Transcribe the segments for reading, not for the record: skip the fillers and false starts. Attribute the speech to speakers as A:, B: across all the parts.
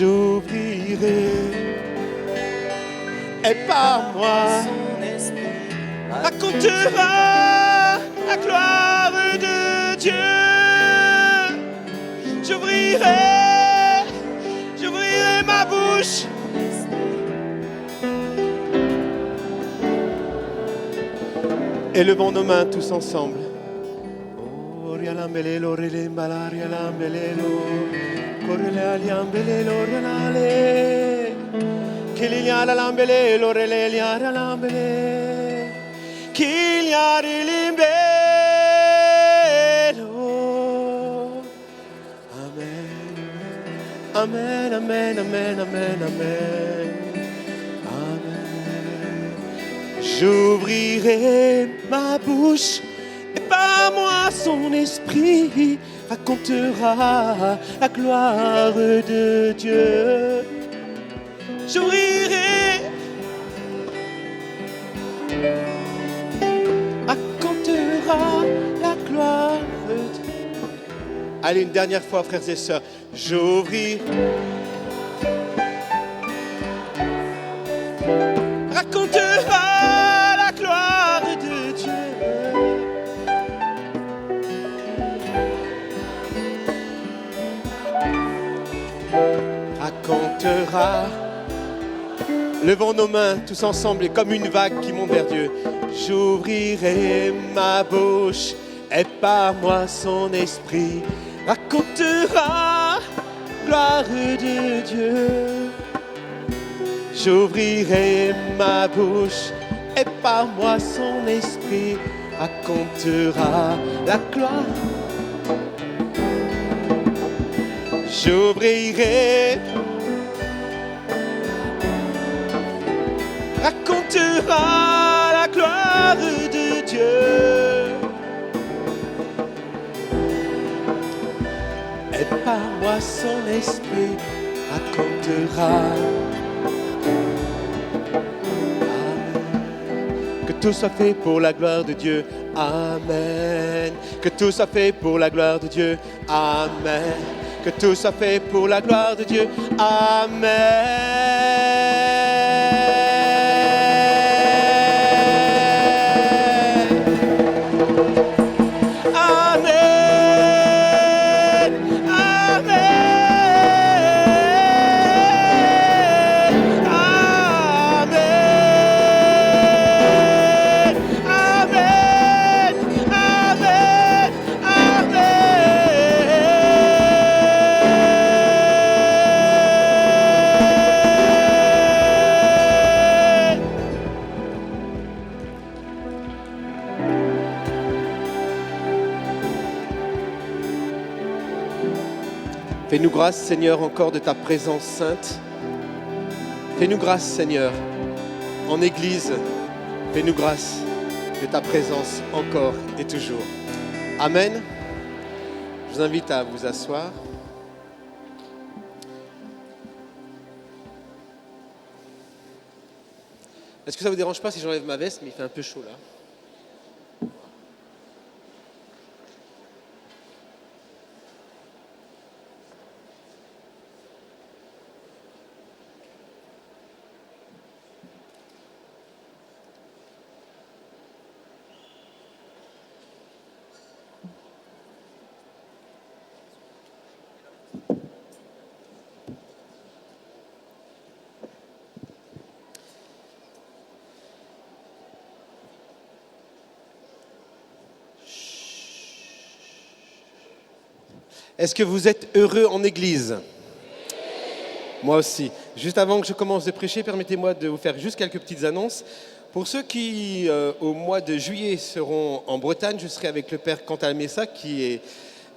A: j'ouvrirai. Et par moi, racontera la gloire de Dieu. J'ouvrirai ma bouche. Élevons nos mains tous ensemble. Amen, amen, amen, amen, amen. Amen. J'ouvrirai ma bouche et par moi son esprit racontera la gloire de Dieu. J'ouvrirai, racontera la gloire de Dieu. Allez, une dernière fois, frères et sœurs. J'ouvrirai, racontera la gloire de Dieu. Racontera. Levons nos mains tous ensemble et comme une vague qui monte vers Dieu. J'ouvrirai ma bouche et par moi son esprit racontera gloire de Dieu. J'ouvrirai ma bouche et par moi son esprit racontera la gloire. J'ouvrirai, racontera la gloire de Dieu. Et par moi son esprit racontera. Amen. Que tout soit fait pour la gloire de Dieu. Amen. Que tout soit fait pour la gloire de Dieu. Amen. Que tout soit fait pour la gloire de Dieu. Amen. Fais-nous grâce, Seigneur, encore de ta présence sainte. Fais-nous grâce, Seigneur, en Église. Fais-nous grâce de ta présence encore et toujours. Amen. Je vous invite à vous asseoir. Est-ce que ça ne vous dérange pas si j'enlève ma veste, mais il fait un peu chaud là? Est-ce que vous êtes heureux en Église? Moi aussi. Juste avant que je commence de prêcher, permettez-moi de vous faire juste quelques petites annonces. Pour ceux qui, au mois de juillet, seront en Bretagne, je serai avec le Père Cantal Messa, qui est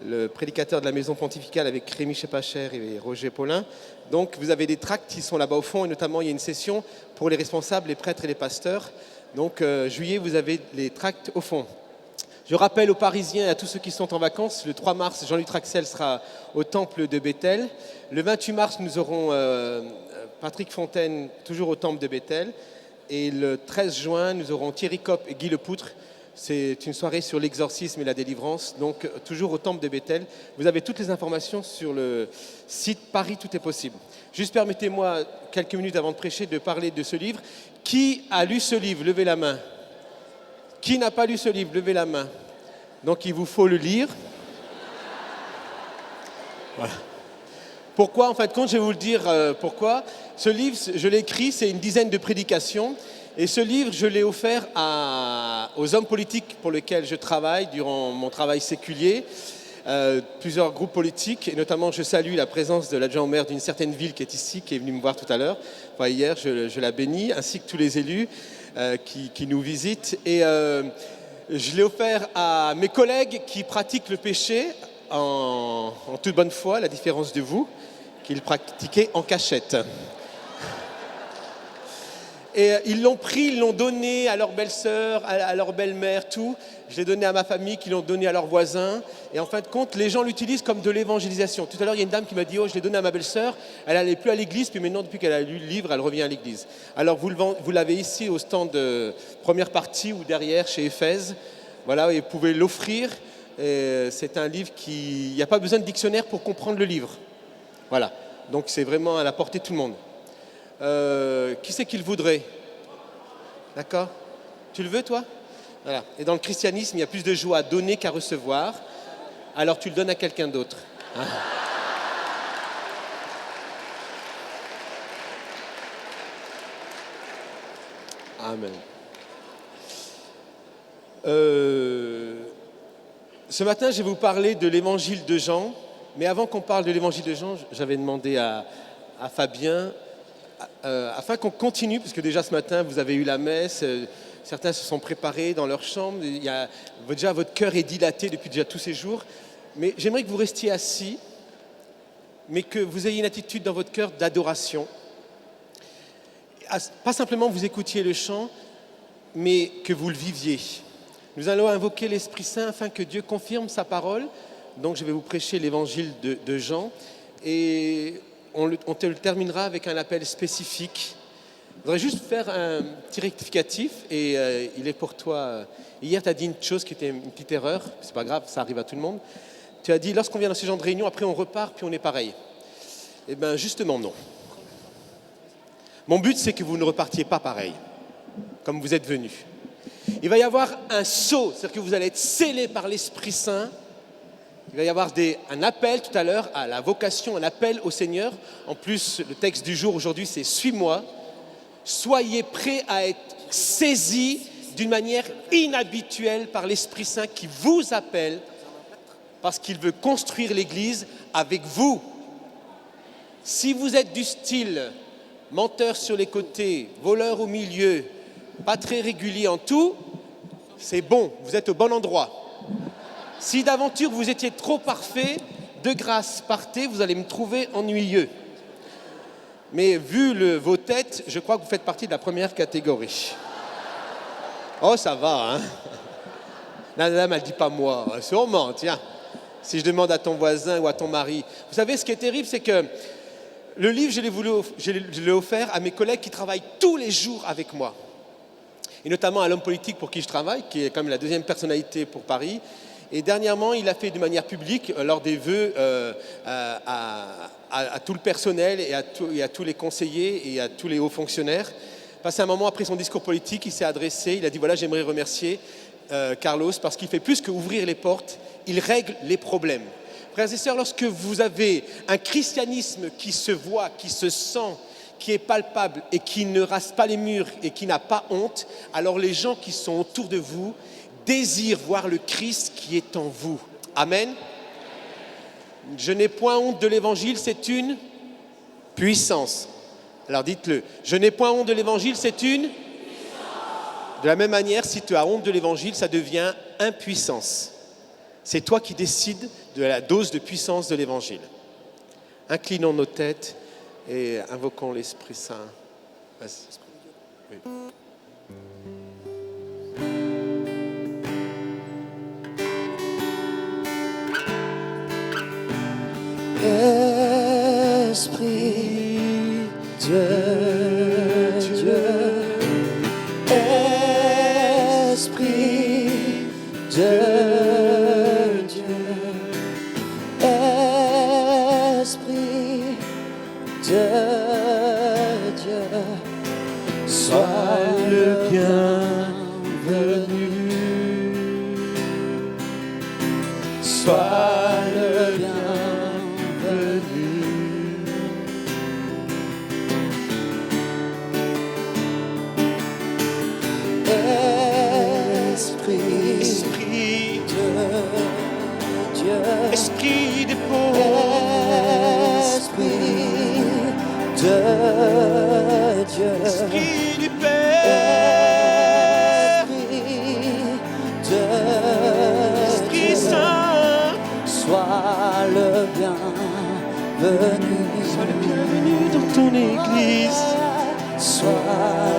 A: le prédicateur de la maison pontificale avec Rémi Chepacher et Roger Paulin. Donc, vous avez des tracts qui sont là-bas au fond, et notamment, il y a une session pour les responsables, les prêtres et les pasteurs. Donc, juillet, vous avez les tracts au fond. Je rappelle aux Parisiens et à tous ceux qui sont en vacances, le 3 mars, Jean-Luc Traxel sera au temple de Bethel. Le 28 mars, nous aurons Patrick Fontaine, toujours au temple de Bethel. Et le 13 juin, nous aurons Thierry Kopp et Guy Lepoutre C'est une soirée sur l'exorcisme et la délivrance, donc toujours au Temple de Bethel. Vous avez toutes les informations sur le site Paris Tout est possible. Juste permettez-moi, quelques minutes avant de prêcher, de parler de ce livre. Qui a lu ce livre? Levez la main. Qui n'a pas lu ce livre? Levez la main. Donc il vous faut le lire. Voilà. Pourquoi? En fin de compte, je vais vous le dire pourquoi. Ce livre, je l'ai écrit, c'est une dizaine de prédications. Et ce livre, je l'ai offert aux hommes politiques pour lesquels je travaille durant mon travail séculier, plusieurs groupes politiques, et notamment je salue la présence de l'adjoint au maire d'une certaine ville qui est ici, qui est venu me voir tout à l'heure, enfin, hier, je la bénis, ainsi que tous les élus qui nous visitent. Et je l'ai offert à mes collègues qui pratiquent le péché en toute bonne foi, à la différence de vous, qui le pratiquez en cachette. Et ils l'ont pris, ils l'ont donné à leur belle-sœur, à leur belle-mère, tout. Je l'ai donné à ma famille, qui l'ont donné à leurs voisins. Et en fin de compte, les gens l'utilisent comme de l'évangélisation. Tout à l'heure, il y a une dame qui m'a dit « Oh, je l'ai donné à ma belle-sœur. Elle n'allait plus à l'église, puis maintenant, depuis qu'elle a lu le livre, elle revient à l'église. » Alors, vous l'avez ici au stand de première partie ou derrière, chez Éphèse. Voilà, et vous pouvez l'offrir. C'est un livre qui... Il n'y a pas besoin de dictionnaire pour comprendre le livre. Voilà. Donc, c'est vraiment à la portée de tout le monde. Qui c'est qui le voudrait? D'accord? Tu le veux, toi? Voilà. Et dans le christianisme, il y a plus de joie à donner qu'à recevoir. Alors tu le donnes à quelqu'un d'autre. Hein? Amen. Ce matin, je vais vous parler de l'évangile de Jean. Mais avant qu'on parle de l'évangile de Jean, j'avais demandé à Fabien... afin qu'on continue, parce que déjà ce matin, vous avez eu la messe, certains se sont préparés dans leur chambre, déjà votre cœur est dilaté depuis déjà tous ces jours, mais j'aimerais que vous restiez assis, mais que vous ayez une attitude dans votre cœur d'adoration. Pas simplement vous écoutiez le chant, mais que vous le viviez. Nous allons invoquer l'Esprit Saint afin que Dieu confirme sa parole. Donc je vais vous prêcher l'évangile de Jean, et on te le terminera avec un appel spécifique. Je voudrais juste faire un petit rectificatif, et il est pour toi. Hier, tu as dit une chose qui était une petite erreur, c'est pas grave, ça arrive à tout le monde. Tu as dit, lorsqu'on vient dans ce genre de réunion, après on repart, puis on est pareil. Eh bien, justement, non. Mon but, c'est que vous ne repartiez pas pareil, comme vous êtes venus. Il va y avoir un saut, c'est-à-dire que vous allez être scellés par l'Esprit Saint. Il va y avoir un appel tout à l'heure à la vocation, un appel au Seigneur. En plus, le texte du jour aujourd'hui, c'est « Suis-moi ». Soyez prêts à être saisis d'une manière inhabituelle par l'Esprit Saint qui vous appelle parce qu'il veut construire l'Église avec vous. Si vous êtes du style menteur sur les côtés, voleur au milieu, pas très régulier en tout, c'est bon, vous êtes au bon endroit. Si d'aventure vous étiez trop parfait, de grâce partez, vous allez me trouver ennuyeux. Mais vu vos têtes, je crois que vous faites partie de la première catégorie. Oh, ça va, hein? La dame, elle ne dit pas moi, sûrement, tiens. Si je demande à ton voisin ou à ton mari. Vous savez, ce qui est terrible, c'est que le livre, je l'ai offert à mes collègues qui travaillent tous les jours avec moi. Et notamment à l'homme politique pour qui je travaille, qui est quand même la deuxième personnalité pour Paris. Et dernièrement, il a fait de manière publique, lors des vœux à tout le personnel et à tous les conseillers et à tous les hauts fonctionnaires. Passé un moment après son discours politique, il s'est adressé, il a dit voilà, j'aimerais remercier Carlos parce qu'il fait plus qu'ouvrir les portes, il règle les problèmes. Frères et sœurs, lorsque vous avez un christianisme qui se voit, qui se sent, qui est palpable et qui ne rase pas les murs et qui n'a pas honte, alors les gens qui sont autour de vous désirent voir le Christ qui est en vous. Amen. Je n'ai point honte de l'évangile, c'est une puissance. Alors dites-le, je n'ai point honte de l'évangile, c'est une puissance. De la même manière, si tu as honte de l'évangile, ça devient impuissance. C'est toi qui décides de la dose de puissance de l'évangile. Inclinons nos têtes et invoquons l'Esprit Saint. Vas-y. Oui.
B: Esprit de Dieu, Esprit sois le bienvenu. Esprit de Dieu,
A: Esprit des pauvres,
B: Esprit de Dieu,
A: Esprit du Père, Esprit Saint,
B: sois le bienvenu.
A: sois le bienvenu dans ton Église.
B: Sois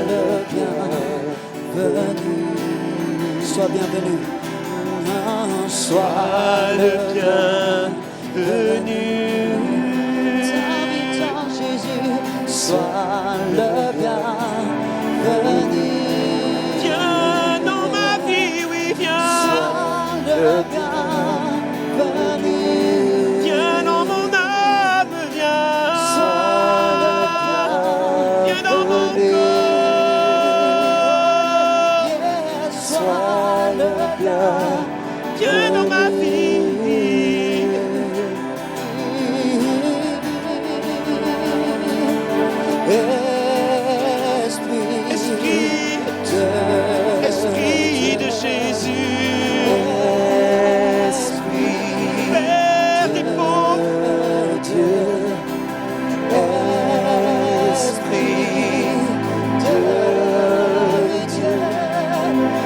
B: le bienvenu. Sois bienvenu.
A: Sois le bienvenu.
B: T'invite en Jésus. Sois le bienvenu.
A: Viens dans ma vie, oui, viens.
B: Sois le bienvenu.
A: Viens dans mon âme, viens. Viens dans mon corps.
B: Sois le bienvenu.
A: Viens dans ma vie. Esprit de Jésus, Père des pauvres,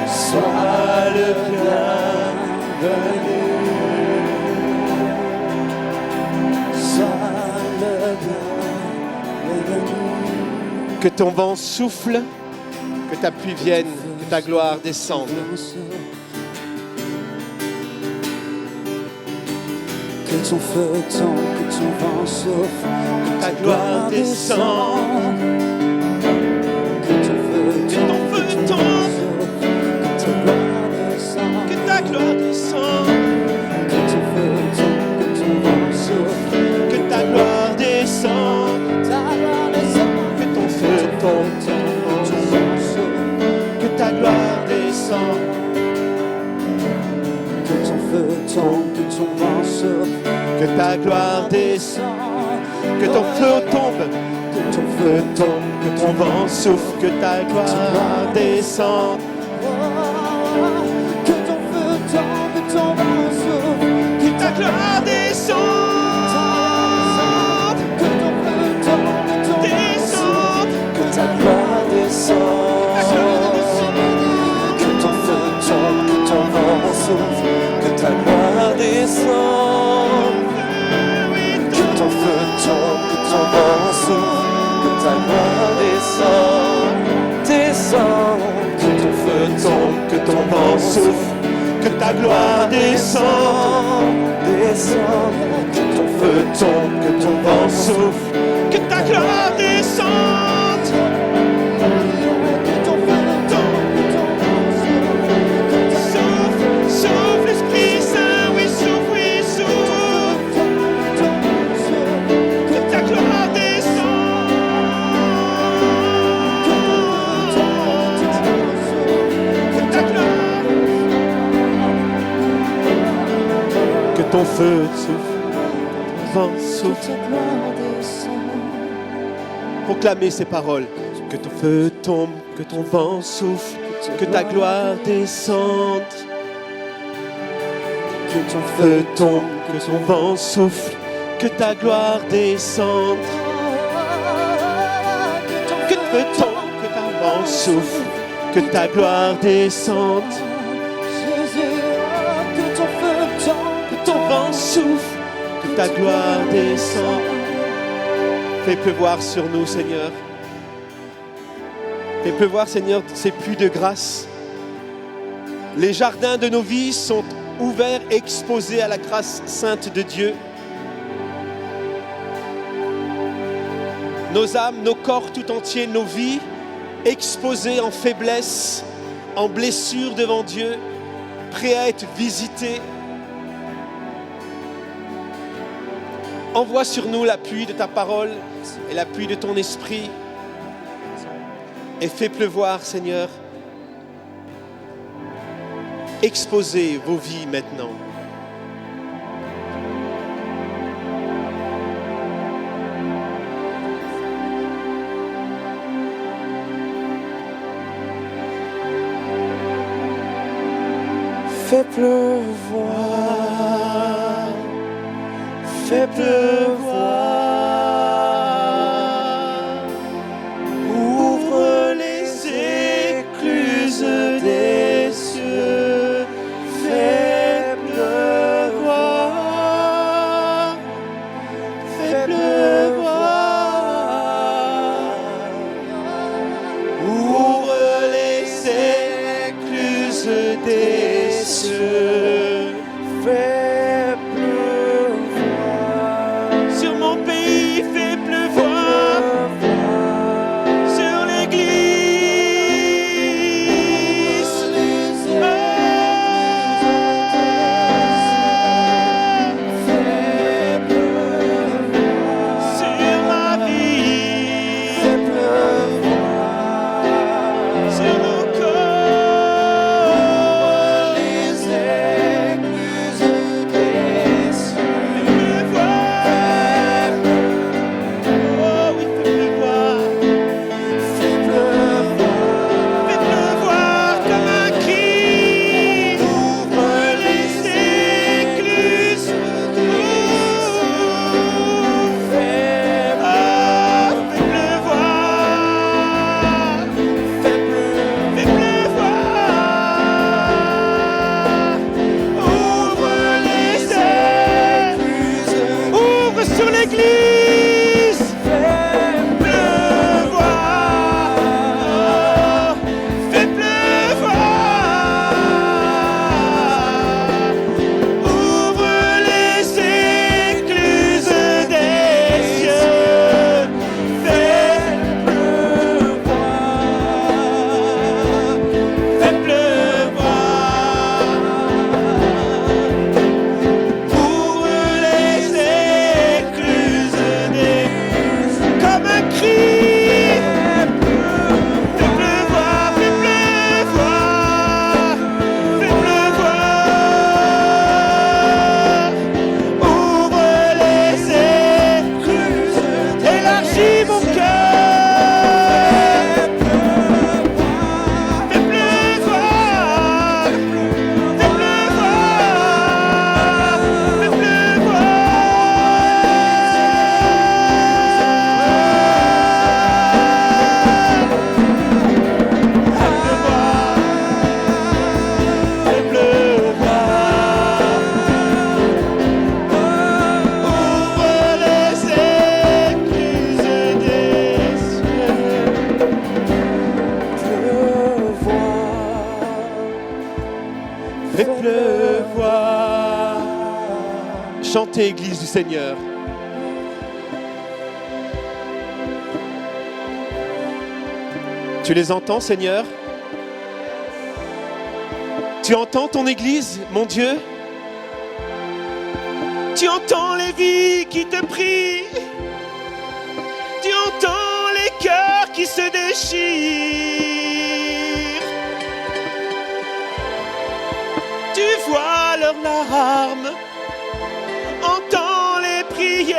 B: sois le bienvenu. Sois le bienvenu.
A: que ton vent souffle, que ta pluie vienne, que ta gloire descende.
B: Que ton feu tombe, que ton vent souffle, que
A: Ta gloire descende.
B: que ton feu tombe, que ta gloire descende,
A: Que ta gloire descende.
B: que ton feu tombe, que ton vent souffle,
A: Que ta gloire descende.
B: ta gloire descende,
A: Que ton feu tombe.
B: que ton vent souffle,
A: Que ta gloire descende.
B: que ton feu tombe, que ton vent souffle,
A: Que ta gloire descende. Que ton feu tombe.
B: que ton feu tombe,
A: Que ton vent souffle. Que ta gloire descende.
B: que ton feu tombe, que ton vent souffle,
A: Que ta gloire descende.
B: que ton feu tombe, que ton vent souffle,
A: Descende.
B: que ta gloire descende, que ton feu tombe, que ton vent souffle, que ta gloire descende, que ton feu tombe, que ton vent souffle, que ta gloire descende, descend,
A: Que ton feu tombe, que ton vent souffle, que ta gloire descende.
B: descend,
A: Que ton feu tombe, que ton vent souffle, que ta gloire descende.
B: que ton feu tombe, que ton vent souffle, que ta
A: Souffle, souffle, Esprit Saint, oui, souffle, oui, souffle. Que ta gloire descende. Que ta gloire. Que ton feu souffle, ton vent souffle. Proclamez ces paroles. Que ton feu tombe, que ton vent souffle, que ta gloire descende.
B: que ton
A: Feu tombe, que ton vent souffle, que ta gloire descende. Que ton feu tombe, que ton vent souffle, que ta gloire descende.
B: Jésus, que ton feu tombe,
A: Que ton vent souffle, que ta gloire descende. Fais pleuvoir sur nous, Seigneur. Fais pleuvoir, Seigneur, ces pluies de grâce. Les jardins de nos vies sont ouverts, exposés à la grâce sainte de Dieu. Nos âmes, nos corps tout entiers, nos vies, exposés en faiblesse, en blessure devant Dieu, prêts à être visités. Envoie sur nous la pluie de ta parole et la pluie de ton esprit. Et fais pleuvoir, Seigneur. Exposez vos vies maintenant.
B: Fais pleuvoir, fais pleuvoir, ouvre les écluses des cieux, fais pleuvoir, fais pleuvoir, ouvre les écluses des cieux, fais pleuvoir.
A: Sur mon pays, fais pleuvoir. Sur l'église. Sur ma vie. Sur nos corps.
B: Les écluses des cieux,
A: Fais pleuvoir. Oh oui, fais pleuvoir.
B: fais pleuvoir,
A: Fais pleuvoir comme un cri.
B: ouvre
A: Les écluses.
B: fais
A: Ah, fais pleuvoir.
B: fais pleuvoir,
A: Fais pleuvoir. Ouvre les écluses. Ouvre sur l'église.
B: fais
A: Pleuvoir. Fais pleuvoir. Ouvre les écluses des cieux. Fais Fais pleuvoir. Ouvre les écluses des comme un cri. Fais pleuvoir, fais pleuvoir, fais pleuvoir. Ouvre les écluses, élargis mon cœur. Fais pleuvoir, fais pleuvoir, fais pleuvoir. Fais pleuvoir. Ouvre les écluses des cieux. Fais pleuvoir. Chantez, Église du Seigneur. Tu les entends, Seigneur? Tu entends ton Église, mon Dieu? Tu entends les vies qui te prient? Tu entends les cœurs qui se déchirent? Tu vois leurs larmes, entends les prières.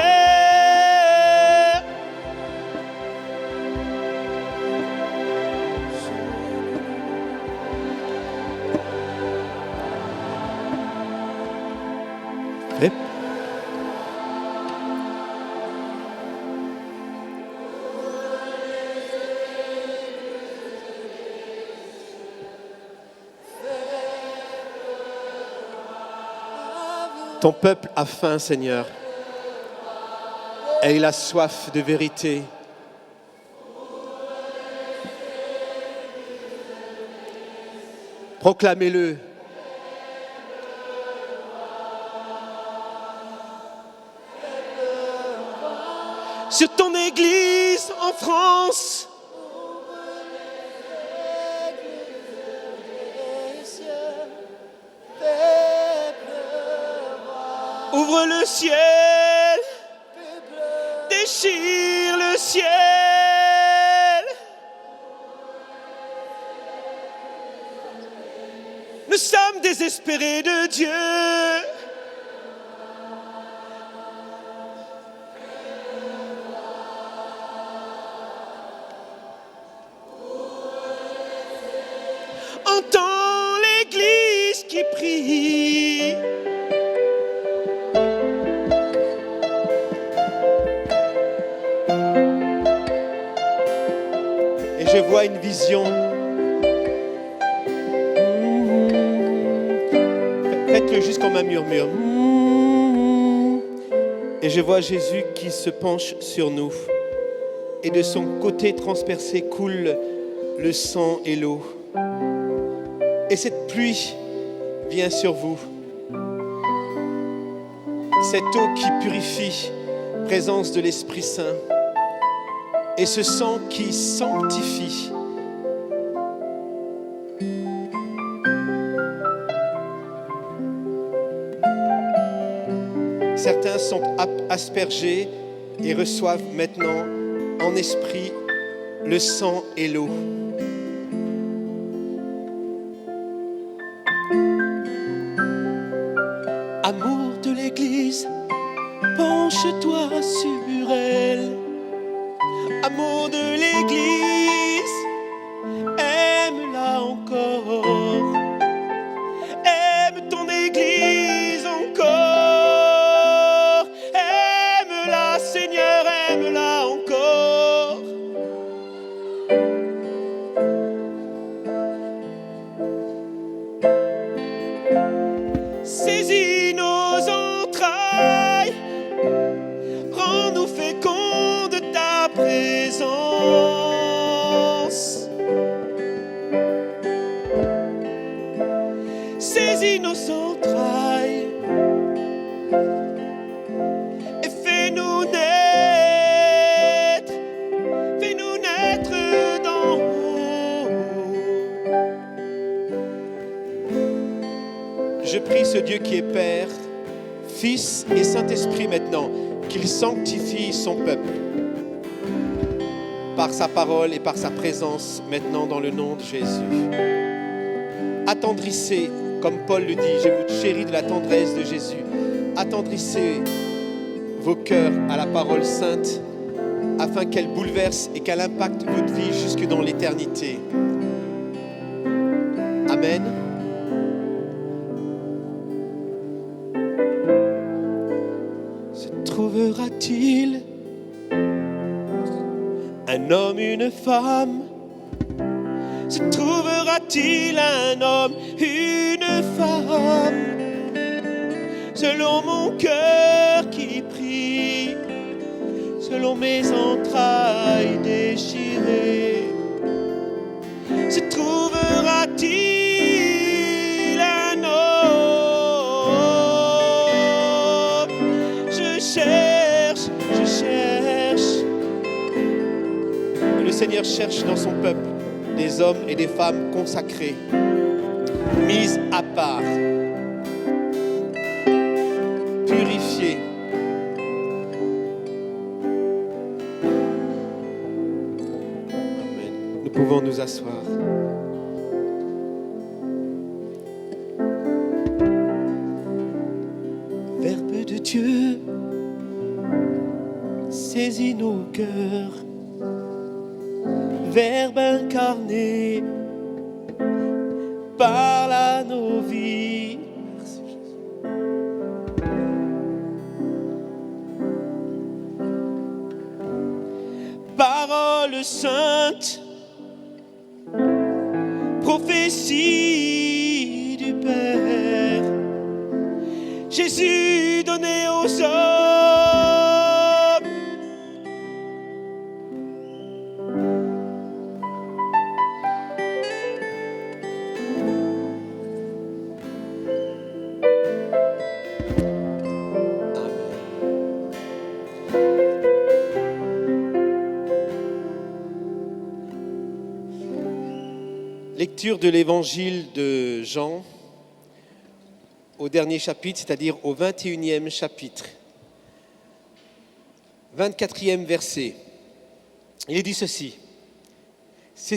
A: Fais Ton peuple a faim, Seigneur, et il a soif de vérité. Proclamez-le. Sur ton Église en France, ouvre le ciel, déchire le ciel. Nous sommes désespérés de Dieu. Entends l'Église qui prie. vois une vision. Faites-le juste comme un murmure. Et je vois Jésus qui se penche sur nous. Et de son côté transpercé coule le sang et l'eau. Et cette pluie vient sur vous. Cette eau qui purifie, présence de l'Esprit Saint. Et ce sang qui sanctifie. Certains sont aspergés et reçoivent maintenant en esprit le sang et l'eau. Amour de l'Église, penche-toi sur elle. Amour de l'Église, aime-la encore. Aime ton Église encore. Aime-la, Seigneur, aime-la encore. Saisis nos entrailles, rends-nous féconds de ta présence. Saisis nos entrailles et fais-nous naître d'en haut. Je prie ce Dieu qui est Père, Fils et Saint-Esprit maintenant, qu'il sanctifie son peuple par sa parole et par sa présence maintenant dans le nom de Jésus. Attendrissez, comme Paul le dit, je vous chéris de la tendresse de Jésus. Attendrissez vos cœurs à la parole sainte afin qu'elle bouleverse et qu'elle impacte votre vie jusque dans l'éternité. Amen. Se trouvera-t-il un homme, une femme? Se trouvera-t-il un homme, une femme, selon mon cœur qui prie, selon mes entrailles déchirées? Se trouvera-t-il un homme? Je cherche. Le Seigneur cherche dans son peuple des hommes et des femmes consacrés, mis à part, purifiés. Amen. Nous pouvons nous asseoir. Verbe de Dieu, saisis nos cœurs. Verbe incarné, parle à nos vies. Merci Jésus. Parole sainte, prophétie du Père, Jésus donné aux hommes. Lecture de l'évangile de Jean au dernier chapitre, c'est-à-dire au 21e chapitre, 24e verset. Il est dit ceci: c'est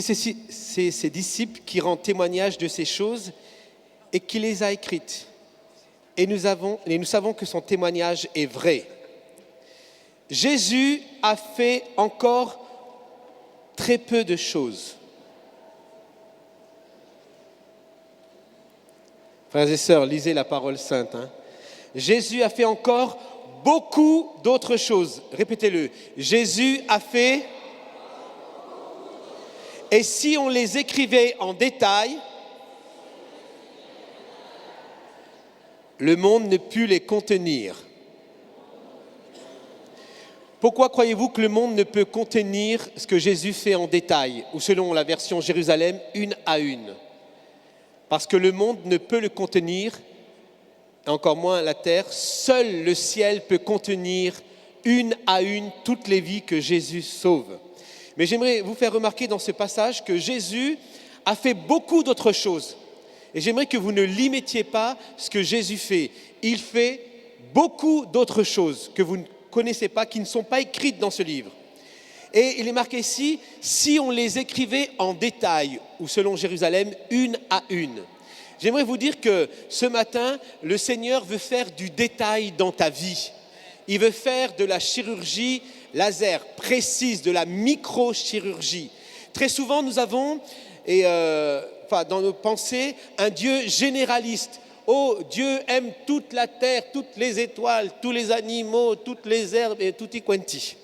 A: ses disciples qui rendent témoignage de ces choses et qui les a écrites. Et nous savons que son témoignage est vrai. Jésus a fait encore très peu de choses. Frères et sœurs, lisez la parole sainte. Jésus a fait encore beaucoup d'autres choses. Répétez-le. Jésus a fait Et si on les écrivait en détail, le monde ne put les contenir. Pourquoi croyez-vous que le monde ne peut contenir ce que Jésus fait en détail, ou selon la version Jérusalem, une à une? Parce que le monde ne peut le contenir, et encore moins la terre. Seul le ciel peut contenir une à une toutes les vies que Jésus sauve. Mais j'aimerais vous faire remarquer dans ce passage que Jésus a fait beaucoup d'autres choses. Et j'aimerais que vous ne limitiez pas ce que Jésus fait. Il fait beaucoup d'autres choses que vous ne connaissez pas, qui ne sont pas écrites dans ce livre. Et il est marqué ici, si on les écrivait en détail, ou selon Jérusalem, une à une. J'aimerais vous dire que ce matin, le Seigneur veut faire du détail dans ta vie. Il veut faire de la chirurgie laser précise, de la microchirurgie. Très souvent, nous avons, dans nos pensées, un Dieu généraliste. Oh, Dieu aime toute la terre, toutes les étoiles, tous les animaux, toutes les herbes et tutti quanti.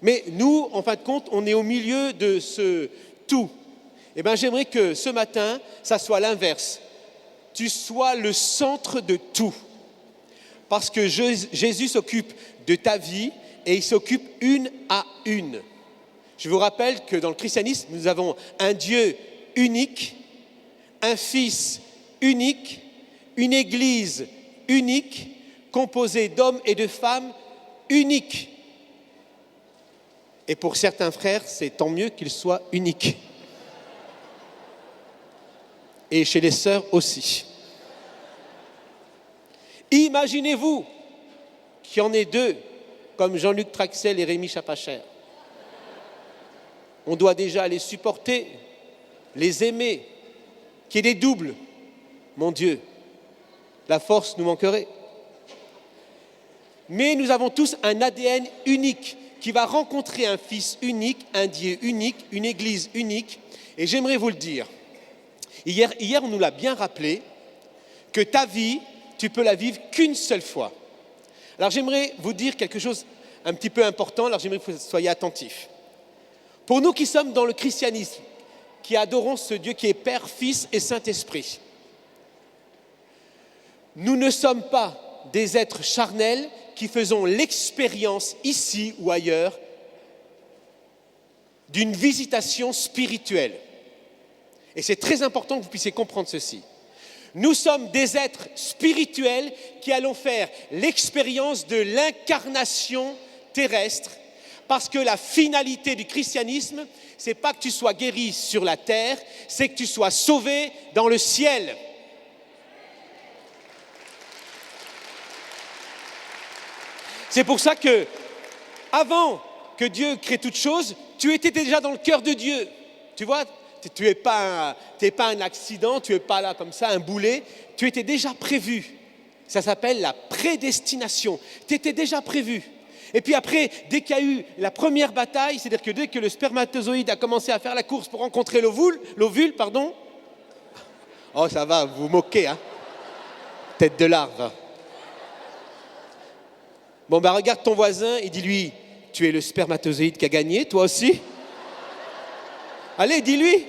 A: Mais nous, en fin de compte, on est au milieu de ce tout. Eh bien, j'aimerais que ce matin, ça soit l'inverse. Tu sois le centre de tout. Parce que Jésus s'occupe de ta vie et il s'occupe une à une. Je vous rappelle que dans le christianisme, nous avons un Dieu unique, un Fils unique, une Église unique, composée d'hommes et de femmes uniques. Et pour certains frères, c'est tant mieux qu'ils soient uniques. Et chez les sœurs aussi. Imaginez-vous qu'il y en ait deux, comme Jean-Luc Traxel et Rémi Chapacher. On doit déjà les supporter, les aimer, qu'il y ait des doubles. Mon Dieu, la force nous manquerait. Mais nous avons tous un ADN unique qui va rencontrer un Fils unique, un Dieu unique, une Église unique. Et j'aimerais vous le dire. Hier, on nous l'a bien rappelé que ta vie, tu peux la vivre qu'une seule fois. Alors j'aimerais vous dire quelque chose un petit peu important, alors j'aimerais que vous soyez attentifs. Pour nous qui sommes dans le christianisme, qui adorons ce Dieu qui est Père, Fils et Saint-Esprit, nous ne sommes pas des êtres charnels qui faisons l'expérience ici ou ailleurs d'une visitation spirituelle. Et c'est très important que vous puissiez comprendre ceci. Nous sommes des êtres spirituels qui allons faire l'expérience de l'incarnation terrestre, parce que la finalité du christianisme, c'est pas que tu sois guéri sur la terre, c'est que tu sois sauvé dans le ciel. C'est pour ça que, avant que Dieu crée toute chose, tu étais déjà dans le cœur de Dieu. Tu vois, tu n'es pas un accident, tu n'es pas là comme ça, un boulet. Tu étais déjà prévu. Ça s'appelle la prédestination. Tu étais déjà prévu. Et puis après, dès qu'il y a eu la première bataille, c'est-à-dire que dès que le spermatozoïde a commencé à faire la course pour rencontrer l'ovule, oh ça va, vous vous moquez, hein, tête de larve. Bon, regarde ton voisin et dis-lui, tu es le spermatozoïde qui a gagné, toi aussi? Allez, dis-lui.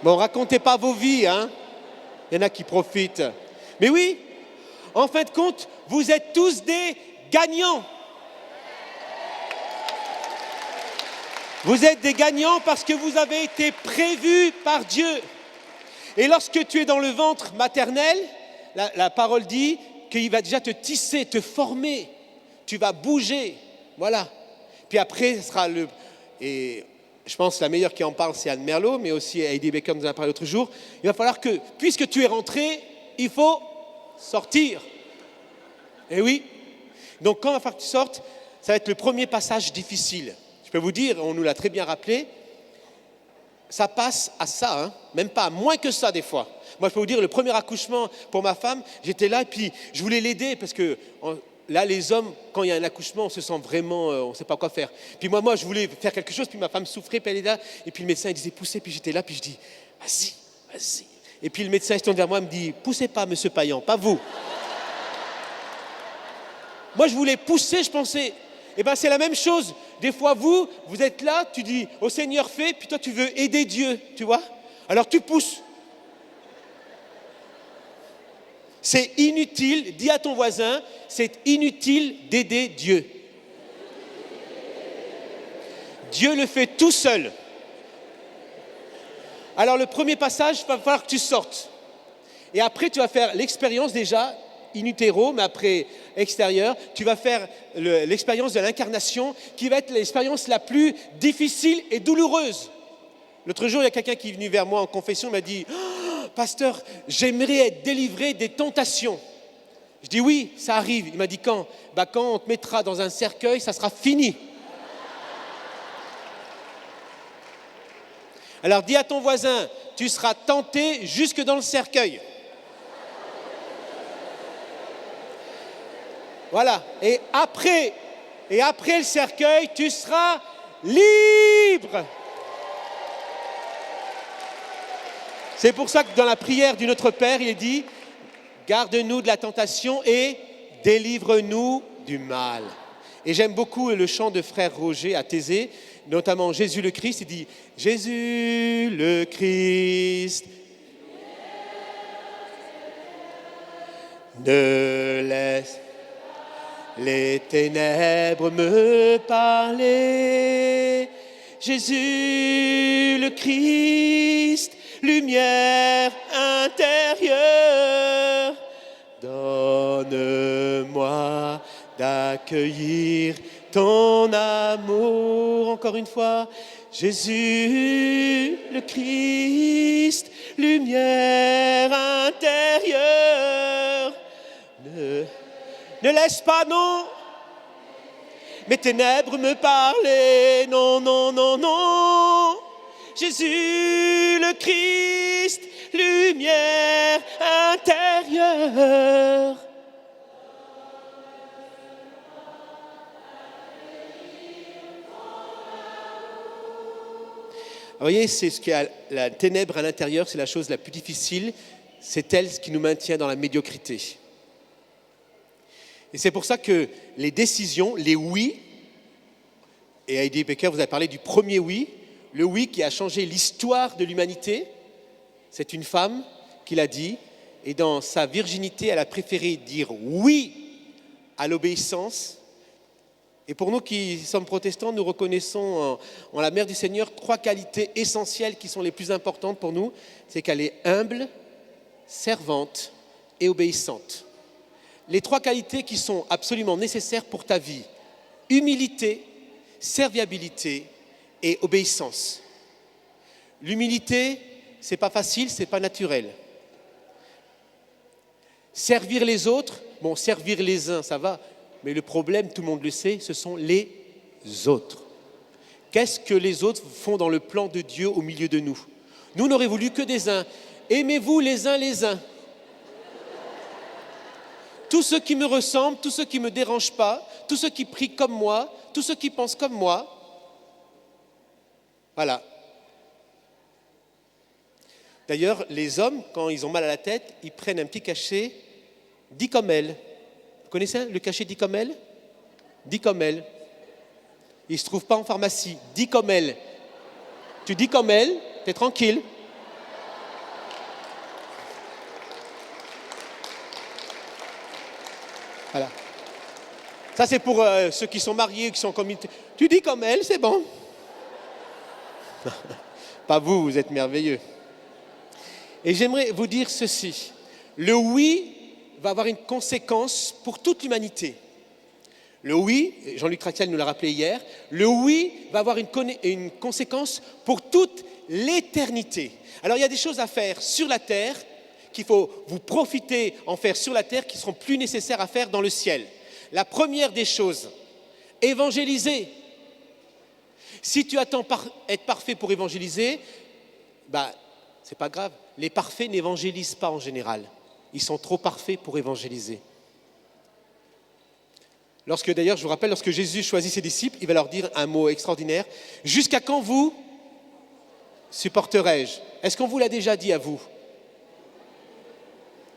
A: Bon, racontez pas vos vies, hein. Il y en a qui profitent. Mais oui, en fin de compte, vous êtes tous des gagnants. Vous êtes des gagnants parce que vous avez été prévus par Dieu. Et lorsque tu es dans le ventre maternel, la parole dit qu'il va déjà te tisser, te former. Tu vas bouger. Voilà. Puis après, ce sera et je pense que la meilleure qui en parle, c'est Anne Merlot, mais aussi Heidi Baker nous en a parlé l'autre jour. Il va falloir que, puisque tu es rentré, il faut sortir. Et oui. Donc quand il va falloir que tu sortes, ça va être le premier passage difficile. Je peux vous dire, on nous l'a très bien rappelé, ça passe à ça, hein, même pas, moins que ça des fois. Moi, je peux vous dire, le premier accouchement pour ma femme, j'étais là et puis je voulais l'aider parce que là, les hommes, quand il y a un accouchement, on se sent vraiment, on ne sait pas quoi faire. Puis moi, je voulais faire quelque chose, puis ma femme souffrait, puis elle est là, et puis le médecin, il disait poussez, puis j'étais là, puis je dis vas-y. Et puis le médecin, il se tourne vers moi, il me dit poussez pas, monsieur Payan, pas vous. Moi, je voulais pousser, je pensais. Eh bien, c'est la même chose. Des fois, vous êtes là, tu dis au Seigneur fais, puis toi, tu veux aider Dieu, tu vois. Alors, tu pousses. C'est inutile, dis à ton voisin, c'est inutile d'aider Dieu. Dieu le fait tout seul. Alors, le premier passage, il va falloir que tu sortes. Et après, tu vas faire l'expérience déjà, in utero, mais après extérieur, tu vas faire l'expérience de l'incarnation qui va être l'expérience la plus difficile et douloureuse. L'autre jour, il y a quelqu'un qui est venu vers moi en confession, il m'a dit oh, « Pasteur, j'aimerais être délivré des tentations. » Je dis « Oui, ça arrive. » Il m'a dit « Quand ?»« Quand on te mettra dans un cercueil, ça sera fini. » Alors dis à ton voisin, tu seras tenté jusque dans le cercueil. Voilà. Et après le cercueil, tu seras libre. C'est pour ça que dans la prière du Notre Père, il est dit « Garde-nous de la tentation et délivre-nous du mal. » Et j'aime beaucoup le chant de frère Roger à Thésée, notamment Jésus le Christ. Il dit « Jésus le Christ, ne laisse les ténèbres me parler. Jésus le Christ, lumière intérieure, donne-moi d'accueillir ton amour. » Encore une fois, Jésus le Christ, lumière intérieure, ne laisse pas, non, mes ténèbres me parler, non, non, non, non. Jésus le Christ, lumière intérieure. Vous voyez, c'est ce qui a la ténèbre à l'intérieur, c'est la chose la plus difficile, c'est elle ce qui nous maintient dans la médiocrité. Et c'est pour ça que les décisions, les oui, et Heidi Becker vous a parlé du premier oui, le oui qui a changé l'histoire de l'humanité, c'est une femme qui l'a dit, et dans sa virginité, elle a préféré dire oui à l'obéissance. Et pour nous qui sommes protestants, nous reconnaissons en la Mère du Seigneur 3 qualités essentielles qui sont les plus importantes pour nous. C'est qu'elle est humble, servante et obéissante. Les 3 qualités qui sont absolument nécessaires pour ta vie. Humilité, serviabilité et obéissance. L'humilité, c'est pas facile, c'est pas naturel. Servir les autres, bon, servir les uns, ça va. Mais le problème, tout le monde le sait, ce sont les autres. Qu'est-ce que les autres font dans le plan de Dieu au milieu de nous? Nous, on n'aurait voulu que des uns. Aimez-vous les uns les uns. Tous ceux qui me ressemblent, tous ceux qui ne me dérangent pas, tous ceux qui prient comme moi, tous ceux qui pensent comme moi. Voilà. D'ailleurs, les hommes, quand ils ont mal à la tête, ils prennent un petit cachet, dit comme elle. Vous connaissez le cachet dit comme elle? Dit comme elle. Il ne se trouve pas en pharmacie. Dit comme elle. Tu dis comme elle, tu es tranquille. Voilà. Ça, c'est pour ceux qui sont mariés, qui sont comme... Tu dis comme elle, c'est bon. Pas vous, vous êtes merveilleux. Et j'aimerais vous dire ceci. Le oui va avoir une conséquence pour toute l'humanité. Le oui, Jean-Luc Tractial nous l'a rappelé hier, le oui va avoir une conséquence pour toute l'éternité. Alors il y a des choses à faire sur la terre qu'il faut vous profiter en faire sur la terre qui seront plus nécessaires à faire dans le ciel. La première des choses, évangéliser. Si tu attends être parfait pour évangéliser, c'est pas grave. Les parfaits n'évangélisent pas en général. Ils sont trop parfaits pour évangéliser. D'ailleurs, je vous rappelle, lorsque Jésus choisit ses disciples, il va leur dire un mot extraordinaire. « Jusqu'à quand vous supporterai-je » Est-ce qu'on vous l'a déjà dit à vous?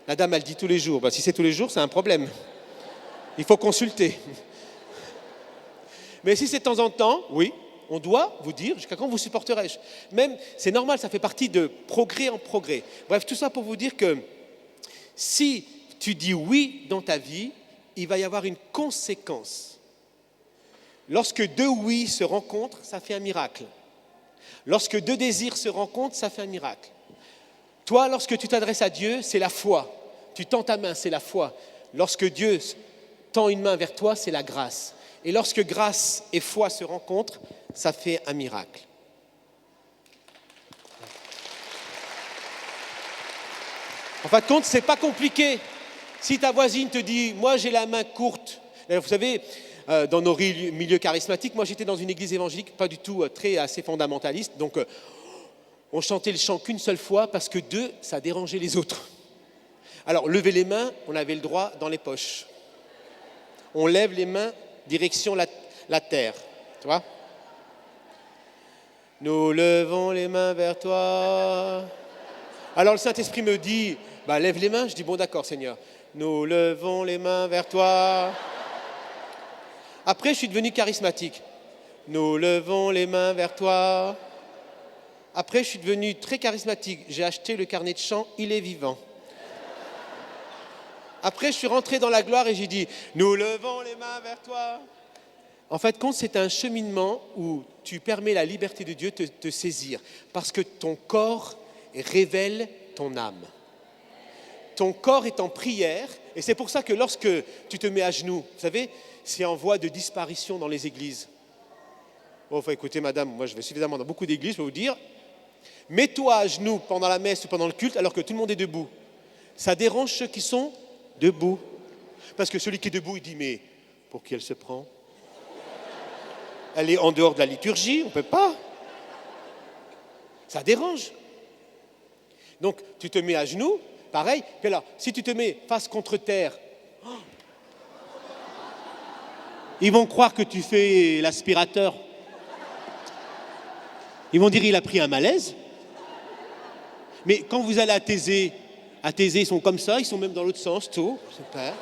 A: La dame, elle dit tous les jours. Si c'est tous les jours, c'est un problème. Il faut consulter. Mais si c'est de temps en temps, oui, on doit vous dire jusqu'à quand vous supporterai-je. Même, c'est normal, ça fait partie de progrès en progrès. Bref, tout ça pour vous dire que si tu dis oui dans ta vie, il va y avoir une conséquence. Lorsque deux oui se rencontrent, ça fait un miracle. Lorsque deux désirs se rencontrent, ça fait un miracle. Toi, lorsque tu t'adresses à Dieu, c'est la foi. Tu tends ta main, c'est la foi. Lorsque Dieu tend une main vers toi, c'est la grâce. Et lorsque grâce et foi se rencontrent, ça fait un miracle. En fin de compte, ce n'est pas compliqué. Si ta voisine te dit « moi j'ai la main courte », vous savez, dans nos milieux charismatiques, moi j'étais dans une église évangélique pas du tout assez fondamentaliste, donc on chantait le chant qu'une seule fois parce que deux, ça dérangeait les autres. Alors lever les mains, on avait le droit dans les poches. On lève les mains direction la terre, tu vois. Nous levons les mains vers toi. Alors le Saint-Esprit me dit « lève les mains ». Je dis « bon d'accord Seigneur ». Nous levons les mains vers toi. Après, je suis devenu charismatique. Nous levons les mains vers toi. Après, je suis devenu très charismatique. J'ai acheté le carnet de chant « Il est vivant ». Après, je suis rentré dans la gloire et j'ai dit « Nous levons les mains vers toi ». En fait, compte, c'est un cheminement où tu permets la liberté de Dieu de te saisir. Parce que ton corps révèle ton âme. Ton corps est en prière, et c'est pour ça que lorsque tu te mets à genoux, vous savez, c'est en voie de disparition dans les églises. Bon, enfin, écoutez, madame, moi je vais suffisamment dans beaucoup d'églises pour vous dire, mets-toi à genoux pendant la messe ou pendant le culte alors que tout le monde est debout. Ça dérange ceux qui sont debout. Parce que celui qui est debout, il dit, mais pour qui elle se prend? Elle est en dehors de la liturgie, on ne peut pas. Ça dérange. Donc, tu te mets à genoux, pareil. Puis alors, si tu te mets face contre terre, ils vont croire que tu fais l'aspirateur. Ils vont dire, il a pris un malaise. Mais quand vous allez à Thésée, ils sont comme ça, ils sont même dans l'autre sens, tout. Super.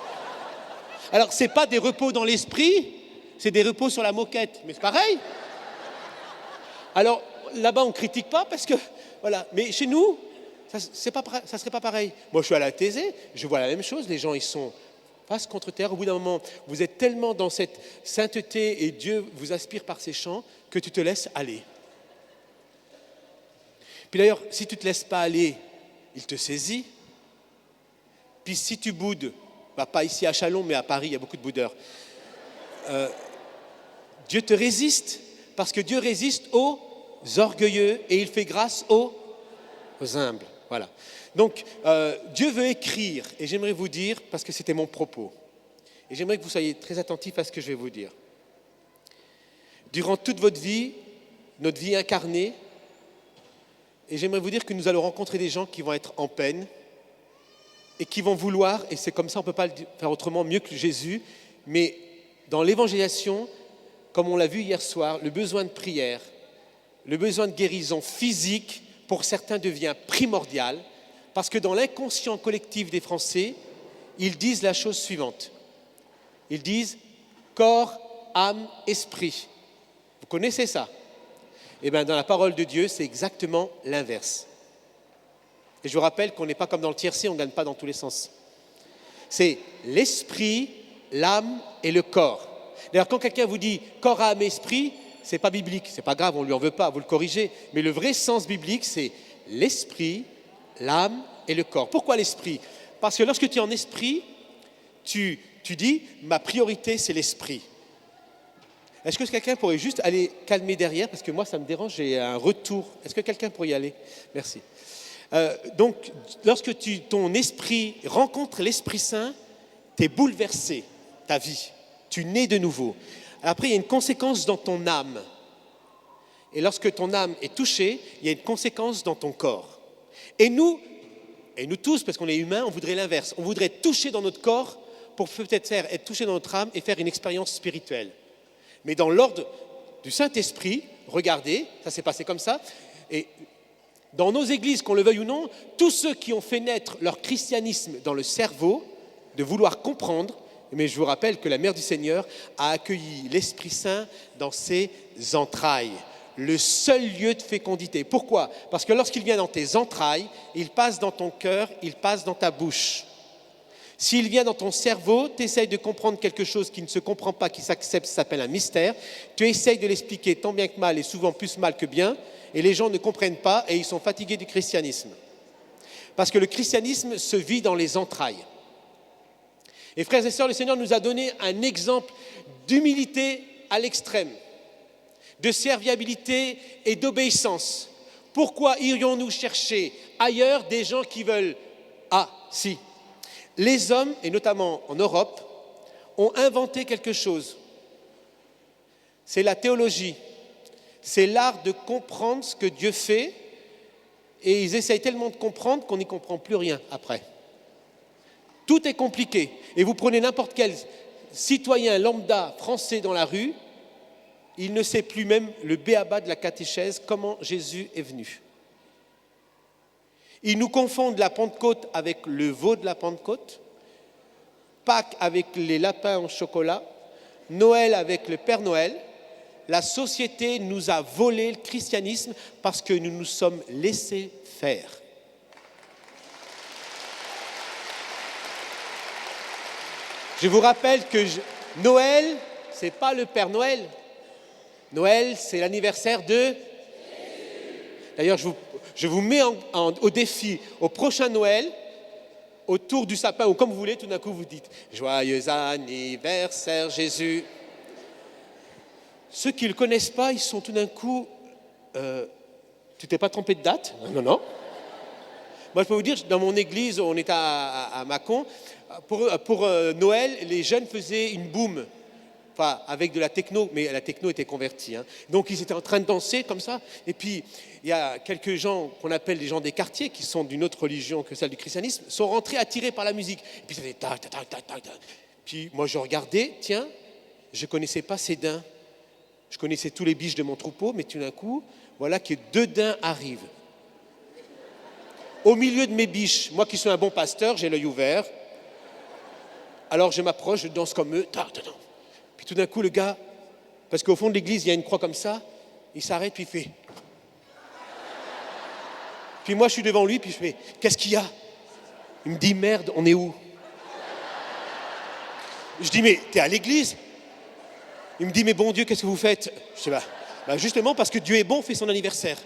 A: Alors, ce n'est pas des repos dans l'esprit, c'est des repos sur la moquette. Mais c'est pareil. Alors, là-bas, on ne critique pas parce que, voilà. Mais chez nous, ça ne serait pas pareil. Moi, je suis à la Thésée, je vois la même chose. Les gens, ils sont face contre terre. Au bout d'un moment, vous êtes tellement dans cette sainteté et Dieu vous aspire par ses chants que tu te laisses aller. Puis d'ailleurs, si tu ne te laisses pas aller, il te saisit. Puis si tu boudes, pas ici à Chalon, mais à Paris, il y a beaucoup de boudeurs. Dieu te résiste, parce que Dieu résiste aux orgueilleux et il fait grâce aux humbles. Voilà. Donc, Dieu veut écrire, et j'aimerais vous dire, parce que c'était mon propos, et j'aimerais que vous soyez très attentifs à ce que je vais vous dire. Durant toute votre vie, notre vie incarnée, et j'aimerais vous dire que nous allons rencontrer des gens qui vont être en peine et qui vont vouloir, et c'est comme ça, on ne peut pas le faire autrement mieux que Jésus, mais dans l'évangélisation, comme on l'a vu hier soir, le besoin de prière, le besoin de guérison physique, pour certains devient primordial, parce que dans l'inconscient collectif des Français, ils disent la chose suivante. Ils disent corps, âme, esprit. Vous connaissez ça? Eh bien, dans la parole de Dieu, c'est exactement l'inverse. Et je vous rappelle qu'on n'est pas comme dans le tiercé, on ne gagne pas dans tous les sens. C'est l'esprit, l'âme et le corps. D'ailleurs, quand quelqu'un vous dit corps, âme, esprit, ce n'est pas biblique, ce n'est pas grave, on ne lui en veut pas, vous le corrigez. Mais le vrai sens biblique, c'est l'esprit, l'âme et le corps. Pourquoi l'esprit? Parce que lorsque tu es en esprit, tu dis ma priorité, c'est l'esprit. Est-ce que quelqu'un pourrait juste aller calmer derrière? Parce que moi, ça me dérange, j'ai un retour. Est-ce que quelqu'un pourrait y aller? Merci. Donc, lorsque ton esprit rencontre l'Esprit Saint, tu es bouleversé, ta vie. Tu nais de nouveau. Après, il y a une conséquence dans ton âme. Et lorsque ton âme est touchée, il y a une conséquence dans ton corps. Et nous tous, parce qu'on est humains, on voudrait l'inverse. On voudrait être touché dans notre corps pour peut-être être touché dans notre âme et faire une expérience spirituelle. Mais dans l'ordre du Saint-Esprit, regardez, ça s'est passé comme ça. Et dans nos églises, qu'on le veuille ou non, tous ceux qui ont fait naître leur christianisme dans le cerveau, de vouloir comprendre, Mais je vous rappelle que la Mère du Seigneur a accueilli l'Esprit Saint dans ses entrailles, le seul lieu de fécondité. Pourquoi ? Parce que lorsqu'il vient dans tes entrailles, il passe dans ton cœur, il passe dans ta bouche. S'il vient dans ton cerveau, tu essayes de comprendre quelque chose qui ne se comprend pas, qui s'accepte, ça s'appelle un mystère. Tu essayes de l'expliquer tant bien que mal, et souvent plus mal que bien, et les gens ne comprennent pas et ils sont fatigués du christianisme. Parce que le christianisme se vit dans les entrailles. Et frères et sœurs, le Seigneur nous a donné un exemple d'humilité à l'extrême, de serviabilité et d'obéissance. Pourquoi irions-nous chercher ailleurs des gens qui veulent... Ah, si. Les hommes, et notamment en Europe, ont inventé quelque chose. C'est la théologie. C'est l'art de comprendre ce que Dieu fait, et ils essayent tellement de comprendre qu'on n'y comprend plus rien après. Tout est compliqué. Et vous prenez n'importe quel citoyen lambda français dans la rue, il ne sait plus même le b.a.-ba de la catéchèse, comment Jésus est venu. Ils nous confondent la Pentecôte avec le veau de la Pentecôte, Pâques avec les lapins en chocolat, Noël avec le Père Noël. La société nous a volé le christianisme parce que nous nous sommes laissés faire. Je vous rappelle que Noël, ce n'est pas le Père Noël. Noël, c'est l'anniversaire de... D'ailleurs, je vous mets au défi, au prochain Noël, autour du sapin, ou comme vous voulez, tout d'un coup vous dites « Joyeux anniversaire Jésus ». Ceux qui ne le connaissent pas, ils sont tout d'un coup... tu t'es pas trompé de date ? Non, non. Moi, je peux vous dire, dans mon église, on est à Mâcon, pour Noël, les jeunes faisaient une boum, enfin, avec de la techno, mais la techno était convertie. Hein. Donc, ils étaient en train de danser comme ça. Et puis, il y a quelques gens qu'on appelle les gens des quartiers, qui sont d'une autre religion que celle du christianisme, sont rentrés attirés par la musique. Et puis, ça fait tac, tac, tac, tac, tac. Puis, moi, je regardais, tiens, je ne connaissais pas ces daims. Je connaissais tous les biches de mon troupeau, mais tout d'un coup, voilà que 2 daims arrivent. Au milieu de mes biches, moi qui suis un bon pasteur, j'ai l'œil ouvert. Alors je m'approche, je danse comme eux. Puis tout d'un coup, le gars, parce qu'au fond de l'église, il y a une croix comme ça, il s'arrête, puis il fait... Puis moi, je suis devant lui, puis je fais, qu'est-ce qu'il y a ? Il me dit, merde, on est où ? Je dis, mais t'es à l'église ? Il me dit, mais bon Dieu, qu'est-ce que vous faites ? Je dis, bah justement, parce que Dieu est bon, fait son anniversaire.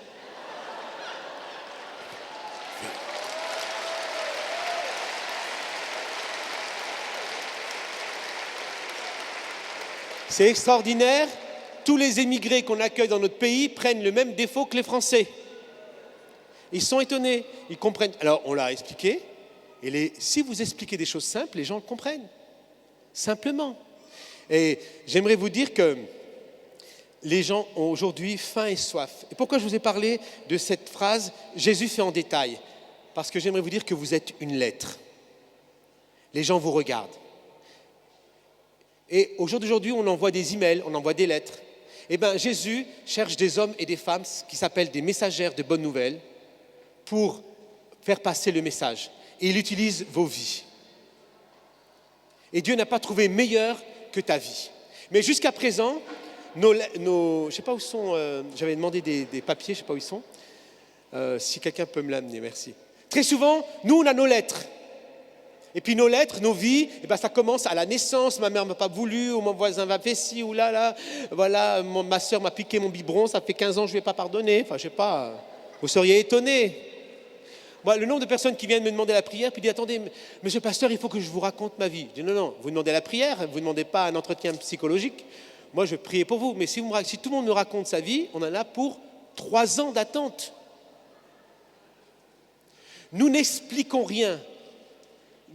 A: C'est extraordinaire. Tous les émigrés qu'on accueille dans notre pays prennent le même défaut que les Français. Ils sont étonnés, ils comprennent. Alors, on l'a expliqué. Et si vous expliquez des choses simples, les gens le comprennent. Simplement. Et j'aimerais vous dire que les gens ont aujourd'hui faim et soif. Et pourquoi je vous ai parlé de cette phrase « Jésus fait en détail » ? Parce que j'aimerais vous dire que vous êtes une lettre. Les gens vous regardent. Et au jour d'aujourd'hui, on envoie des emails, on envoie des lettres. Eh bien, Jésus cherche des hommes et des femmes qui s'appellent des messagères de bonnes nouvelles pour faire passer le message. Et il utilise vos vies. Et Dieu n'a pas trouvé meilleur que ta vie. Mais jusqu'à présent, je ne sais pas où sont, j'avais demandé des papiers, je ne sais pas où ils sont. Si quelqu'un peut me l'amener, merci. Très souvent, nous, on a nos lettres. Et puis nos lettres, nos vies, eh ben, ça commence à la naissance. Ma mère ne m'a pas voulu, ou mon voisin m'a fait ci, ou là. Voilà, ma soeur m'a piqué mon biberon, ça fait 15 ans que je ne lui ai pas pardonné. Enfin, je ne sais pas, vous seriez étonnés. Moi, le nombre de personnes qui viennent me demander la prière, puis disent, attendez, monsieur le pasteur, il faut que je vous raconte ma vie. Je dis, non, vous demandez la prière, vous ne demandez pas un entretien psychologique. Moi, je vais prier pour vous. Mais si tout le monde me raconte sa vie, on en a pour 3 ans d'attente. Nous n'expliquons rien.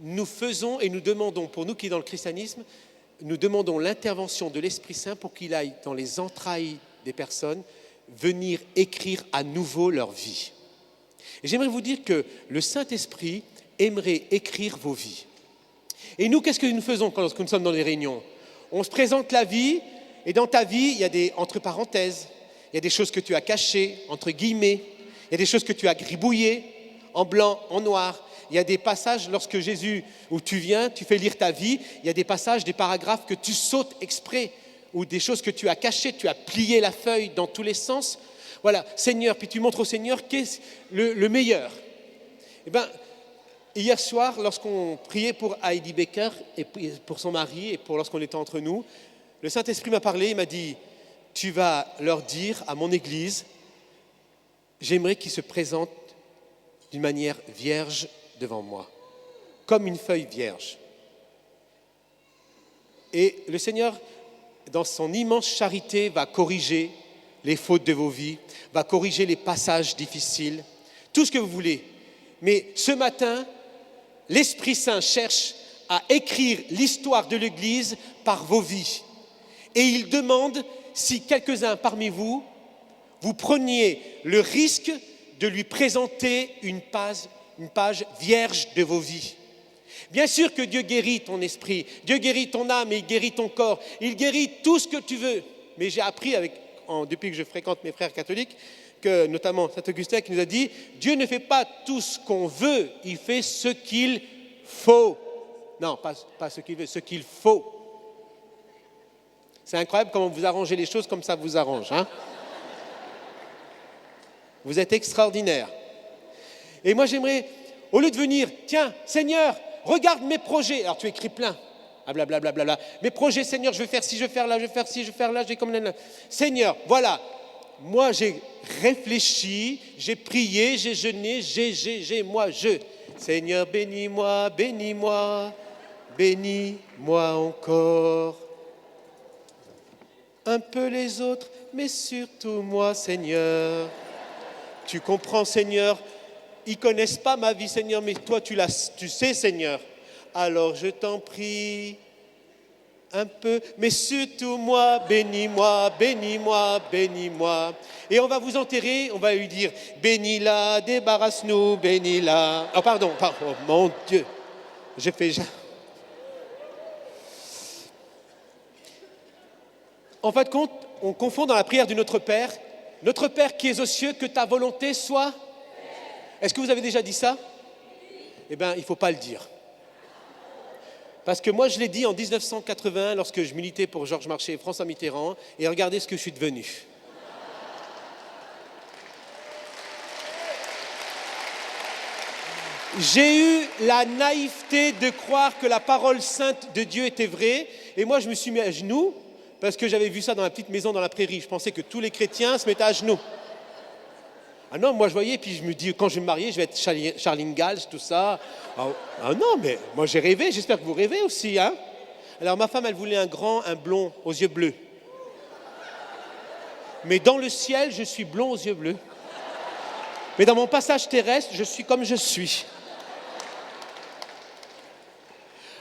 A: Nous faisons et nous demandons, pour nous qui est dans le christianisme, nous demandons l'intervention de l'Esprit Saint pour qu'il aille dans les entrailles des personnes, venir écrire à nouveau leur vie. Et j'aimerais vous dire que le Saint-Esprit aimerait écrire vos vies. Et nous, qu'est-ce que nous faisons quand nous sommes dans les réunions ? On se présente la vie, et dans ta vie, il y a des entre parenthèses, il y a des choses que tu as cachées, entre guillemets, il y a des choses que tu as gribouillées, en blanc, en noir. il y a des passages lorsque Jésus, où tu viens, tu fais lire ta vie, il y a des passages, des paragraphes que tu sautes exprès, ou des choses que tu as cachées, tu as plié la feuille dans tous les sens. Voilà, Seigneur, puis tu montres au Seigneur qu'est le meilleur. Eh bien, hier soir, lorsqu'on priait pour Heidi Baker, et pour son mari, et pour lorsqu'on était entre nous, le Saint-Esprit m'a parlé, il m'a dit, tu vas leur dire à mon église, j'aimerais qu'ils se présentent d'une manière vierge devant moi, comme une feuille vierge. Et le Seigneur, dans son immense charité, va corriger les fautes de vos vies, va corriger les passages difficiles, tout ce que vous voulez. Mais ce matin, l'Esprit Saint cherche à écrire l'histoire de l'Église par vos vies. Et il demande si quelques-uns parmi vous, vous preniez le risque de lui présenter une page vierge de vos vies. Bien sûr que Dieu guérit ton esprit, Dieu guérit ton âme et il guérit ton corps, il guérit tout ce que tu veux. Mais j'ai appris depuis que je fréquente mes frères catholiques, que notamment Saint Augustin qui nous a dit « Dieu ne fait pas tout ce qu'on veut, il fait ce qu'il faut. » Non, pas ce qu'il veut, ce qu'il faut. C'est incroyable comment vous arrangez les choses comme ça vous arrange. Hein? Vous êtes extraordinaire. Et moi j'aimerais, au lieu de venir, tiens, Seigneur, regarde mes projets. Alors tu écris plein. Ah, blablabla. Bla, bla, bla. Mes projets, Seigneur, je vais faire ci, je vais faire là, je vais faire ci, je vais faire là, j'ai comme là. Seigneur, voilà. Moi, j'ai réfléchi, j'ai prié, j'ai jeûné, moi, je. Seigneur, bénis-moi, bénis-moi, bénis-moi encore. Un peu les autres, mais surtout moi, Seigneur. Tu comprends, Seigneur, ils ne connaissent pas ma vie, Seigneur, mais toi, tu sais, Seigneur. Alors je t'en prie, un peu, mais surtout moi, bénis-moi, bénis-moi, bénis-moi. Et on va vous enterrer, on va lui dire, bénis-la, débarrasse-nous, bénis-la. Oh pardon, oh, mon Dieu, j'ai fait... En fin de compte, on confond dans la prière du Notre Père qui es aux cieux, que ta volonté soit... Est-ce que vous avez déjà dit ça? Eh bien, il ne faut pas le dire. Parce que moi, je l'ai dit en 1980, lorsque je militais pour Georges Marchais et François Mitterrand, et regardez ce que je suis devenu. J'ai eu la naïveté de croire que la parole sainte de Dieu était vraie, et moi, je me suis mis à genoux, parce que j'avais vu ça dans la petite maison dans la prairie. Je pensais que tous les chrétiens se mettaient à genoux. Ah non, moi je voyais, puis je me dis, quand je vais me marier, je vais être Charline Gals, tout ça. Ah non, mais moi j'ai rêvé, j'espère que vous rêvez aussi. Hein. Alors ma femme, elle voulait un blond aux yeux bleus. Mais dans le ciel, je suis blond aux yeux bleus. Mais dans mon passage terrestre, je suis comme je suis.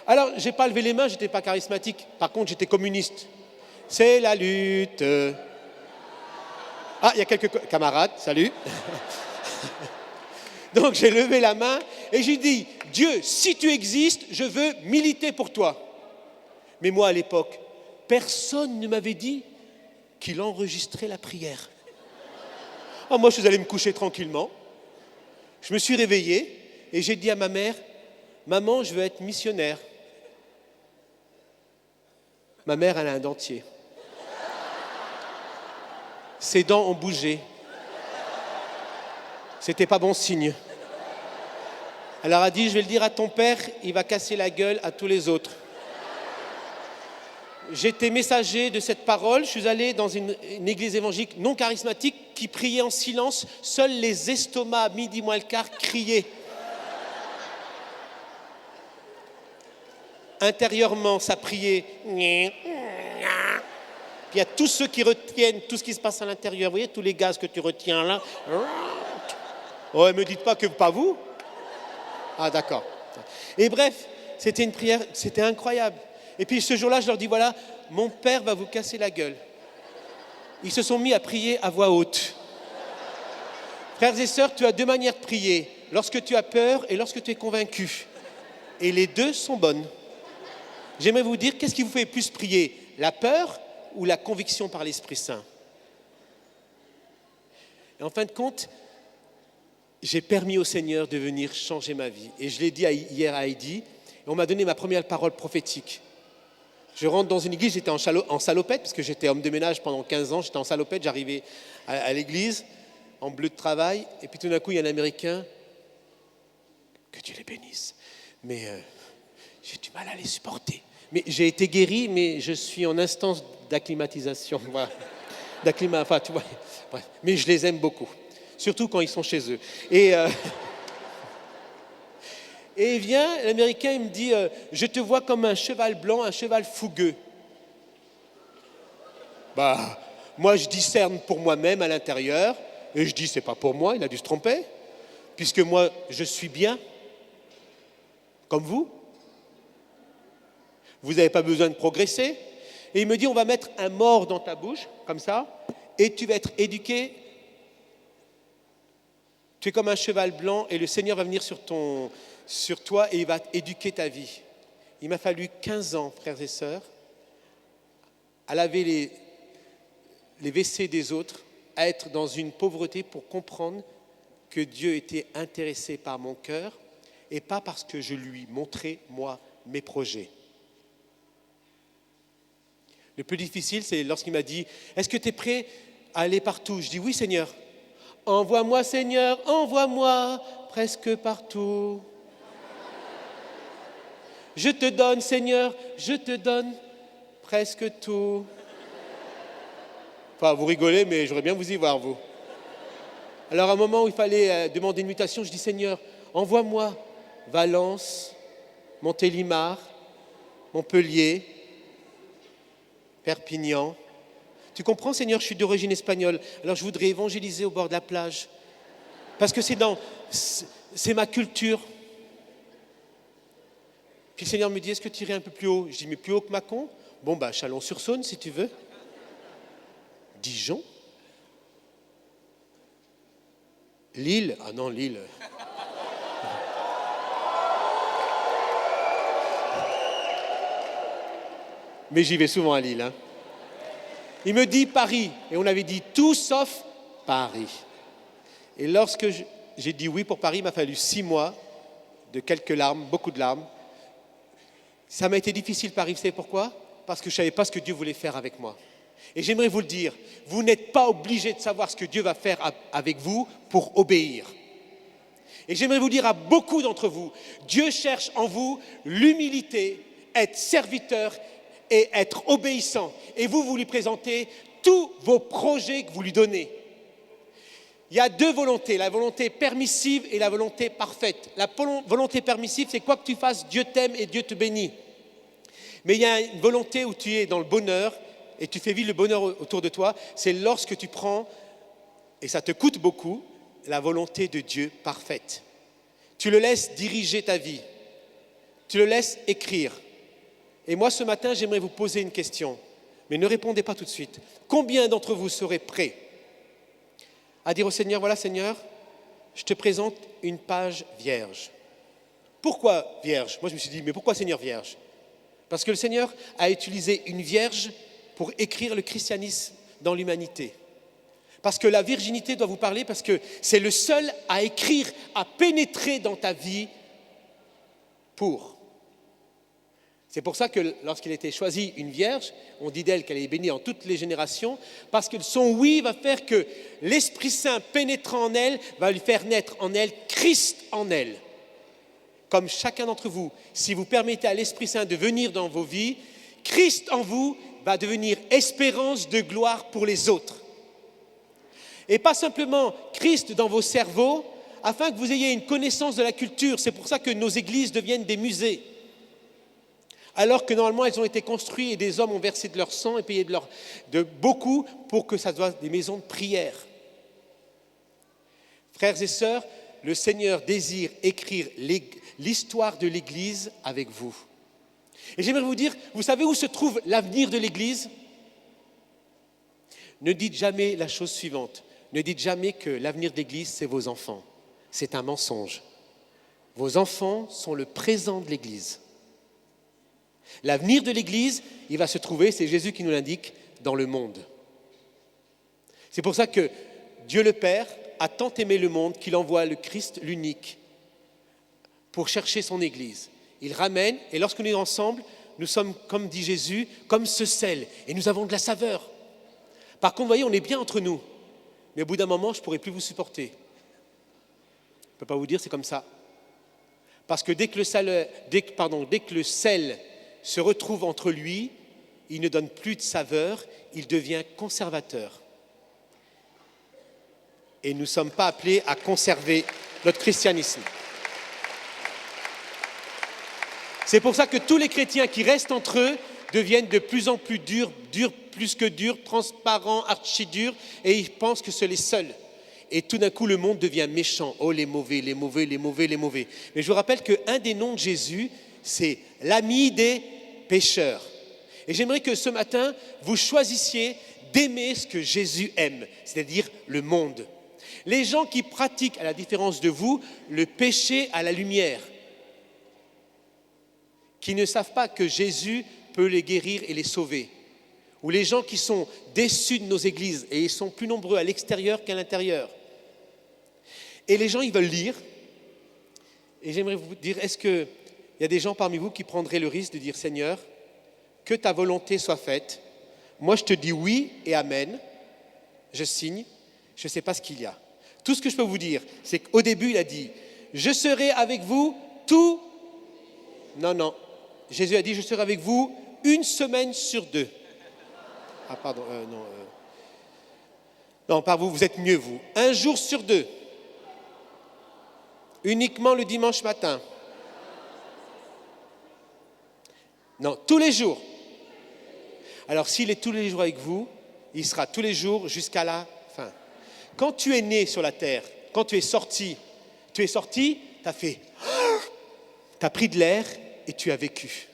A: Alors, j'ai pas levé les mains, j'étais pas charismatique. Par contre, j'étais communiste. C'est la lutte. Ah, il y a quelques camarades, salut. Donc j'ai levé la main et j'ai dit, Dieu, si tu existes, je veux militer pour toi. Mais moi, à l'époque, personne ne m'avait dit qu'il enregistrait la prière. Ah, moi, je suis allé me coucher tranquillement. Je me suis réveillé et j'ai dit à ma mère, maman, je veux être missionnaire. Ma mère, elle a un dentier. Ses dents ont bougé. C'était pas bon signe. Elle leur a dit, je vais le dire à ton père, il va casser la gueule à tous les autres. J'étais messager de cette parole, je suis allé dans une église évangélique non charismatique qui priait en silence, seuls les estomacs à midi moins le quart criaient. Intérieurement, ça priait. Puis il y a tous ceux qui retiennent tout ce qui se passe à l'intérieur. Vous voyez, tous les gaz que tu retiens là. Oh, ne me dites pas que pas vous. Ah, d'accord. Et bref, c'était une prière, c'était incroyable. Et puis ce jour-là, je leur dis, voilà, mon père va vous casser la gueule. Ils se sont mis à prier à voix haute. Frères et sœurs, tu as deux manières de prier. Lorsque tu as peur et lorsque tu es convaincu. Et les deux sont bonnes. J'aimerais vous dire, qu'est-ce qui vous fait plus prier? La peur ou la conviction par l'Esprit Saint? Et en fin de compte, j'ai permis au Seigneur de venir changer ma vie. Et je l'ai dit hier à Heidi, et on m'a donné ma première parole prophétique. Je rentre dans une église, j'étais en salopette, parce que j'étais homme de ménage pendant 15 ans, j'étais en salopette, j'arrivais à l'église, en bleu de travail, et puis tout d'un coup, il y a un Américain, que Dieu les bénisse, mais j'ai du mal à les supporter. Mais j'ai été guéri, mais je suis en instance d'acclimatisation, voilà. Enfin, tu vois, bref. Mais je les aime beaucoup, surtout quand ils sont chez eux. Et il vient, l'Américain, il me dit, je te vois comme un cheval blanc, un cheval fougueux. Moi, je discerne pour moi-même à l'intérieur, et je dis, c'est pas pour moi, il a dû se tromper, puisque moi, je suis bien, comme vous. Vous n'avez pas besoin de progresser. Et il me dit, on va mettre un mors dans ta bouche, comme ça, et tu vas être éduqué. Tu es comme un cheval blanc, et le Seigneur va venir sur toi, et il va éduquer ta vie. Il m'a fallu 15 ans, frères et sœurs, à laver les WC des autres, à être dans une pauvreté pour comprendre que Dieu était intéressé par mon cœur et pas parce que je lui montrais, moi, mes projets. Le plus difficile, c'est lorsqu'il m'a dit « Est-ce que tu es prêt à aller partout ?» Je dis « Oui, Seigneur. » « Envoie-moi, Seigneur, envoie-moi presque partout. » « Je te donne, Seigneur, je te donne presque tout. » Enfin, vous rigolez, mais j'aurais bien vous y voir, vous. Alors, à un moment où il fallait demander une mutation, je dis « Seigneur, envoie-moi Valence, Montélimar, Montpellier, Perpignan. » Tu comprends, Seigneur, je suis d'origine espagnole, alors je voudrais évangéliser au bord de la plage. Parce que c'est ma culture. Puis le Seigneur me dit, est-ce que tu irais un peu plus haut? Je dis, mais plus haut que Mâcon? Bon, Chalon-sur-Saône, si tu veux. Dijon. Lille. Ah non, Lille. Mais j'y vais souvent à Lille. Il me dit Paris. Et on avait dit tout sauf Paris. Et lorsque j'ai dit oui pour Paris, il m'a fallu 6 mois de quelques larmes, beaucoup de larmes. Ça m'a été difficile Paris, vous savez pourquoi? Parce que je ne savais pas ce que Dieu voulait faire avec moi. Et j'aimerais vous le dire, vous n'êtes pas obligé de savoir ce que Dieu va faire avec vous pour obéir. Et j'aimerais vous dire à beaucoup d'entre vous, Dieu cherche en vous l'humilité, être serviteur et être obéissant. Et vous lui présentez tous vos projets que vous lui donnez. Il y a 2 volontés, la volonté permissive et la volonté parfaite. La volonté permissive, c'est quoi que tu fasses, Dieu t'aime et Dieu te bénit. Mais il y a une volonté où tu es dans le bonheur et tu fais vivre le bonheur autour de toi. C'est lorsque tu prends, et ça te coûte beaucoup, la volonté de Dieu parfaite. Tu le laisses diriger ta vie. Tu le laisses écrire. Et moi, ce matin, j'aimerais vous poser une question. Mais ne répondez pas tout de suite. Combien d'entre vous seraient prêts à dire au Seigneur, voilà Seigneur, je te présente une page vierge. Pourquoi vierge? Moi je me suis dit, mais pourquoi Seigneur vierge? Parce que le Seigneur a utilisé une vierge pour écrire le christianisme dans l'humanité. Parce que la virginité doit vous parler, parce que c'est le seul à écrire, à pénétrer dans ta vie pour. C'est pour ça que lorsqu'il a été choisi une vierge, on dit d'elle qu'elle est bénie en toutes les générations, parce que son oui va faire que l'Esprit Saint pénétrant en elle va lui faire naître en elle Christ en elle. Comme chacun d'entre vous, si vous permettez à l'Esprit Saint de venir dans vos vies, Christ en vous va devenir espérance de gloire pour les autres. Et pas simplement Christ dans vos cerveaux, afin que vous ayez une connaissance de la culture. C'est pour ça que nos églises deviennent des musées. Alors que normalement elles ont été construites et des hommes ont versé de leur sang et payé de beaucoup pour que ça soit des maisons de prière. Frères et sœurs, le Seigneur désire écrire l'histoire de l'Église avec vous. Et j'aimerais vous dire, vous savez où se trouve l'avenir de l'Église? Ne dites jamais la chose suivante. Ne dites jamais que l'avenir de l'Église, c'est vos enfants. C'est un mensonge. Vos enfants sont le présent de l'Église. L'avenir de l'Église, il va se trouver, c'est Jésus qui nous l'indique, dans le monde. C'est pour ça que Dieu le Père a tant aimé le monde qu'il envoie le Christ l'unique pour chercher son Église. Il ramène, et lorsque nous sommes ensemble, nous sommes, comme dit Jésus, comme ce sel, et nous avons de la saveur. Par contre, vous voyez, on est bien entre nous, mais au bout d'un moment, je ne pourrai plus vous supporter. Je ne peux pas vous dire, c'est comme ça. Parce que dès que le sel se retrouve entre lui, il ne donne plus de saveur, il devient conservateur. Et nous ne sommes pas appelés à conserver notre christianisme. C'est pour ça que tous les chrétiens qui restent entre eux deviennent de plus en plus durs plus que durs, transparents, archi-durs, et ils pensent que c'est les seuls. Et tout d'un coup, le monde devient méchant. Oh, les mauvais, les mauvais, les mauvais, les mauvais. Mais je vous rappelle qu'un des noms de Jésus, c'est l'ami des pécheurs. Et j'aimerais que ce matin, vous choisissiez d'aimer ce que Jésus aime, c'est-à-dire le monde. Les gens qui pratiquent, à la différence de vous, le péché à la lumière, qui ne savent pas que Jésus peut les guérir et les sauver, ou les gens qui sont déçus de nos églises, et ils sont plus nombreux à l'extérieur qu'à l'intérieur. Et les gens, ils veulent lire. Et j'aimerais vous dire, est-ce qu'il y a des gens parmi vous qui prendraient le risque de dire, Seigneur, que ta volonté soit faite. Moi, je te dis oui et amen. Je signe. Je ne sais pas ce qu'il y a. Tout ce que je peux vous dire, c'est qu'au début, il a dit, je serai avec vous tout. Non. Jésus a dit, je serai avec vous 1 semaine sur 2. Ah, pardon, non. Non, par vous êtes mieux, vous. 1 jour sur 2. Uniquement le dimanche matin. Non, tous les jours. Alors, s'il est tous les jours avec vous, il sera tous les jours jusqu'à la fin. Quand tu es né sur la terre, quand tu es sorti, tu as fait, tu as pris de l'air et tu as vécu.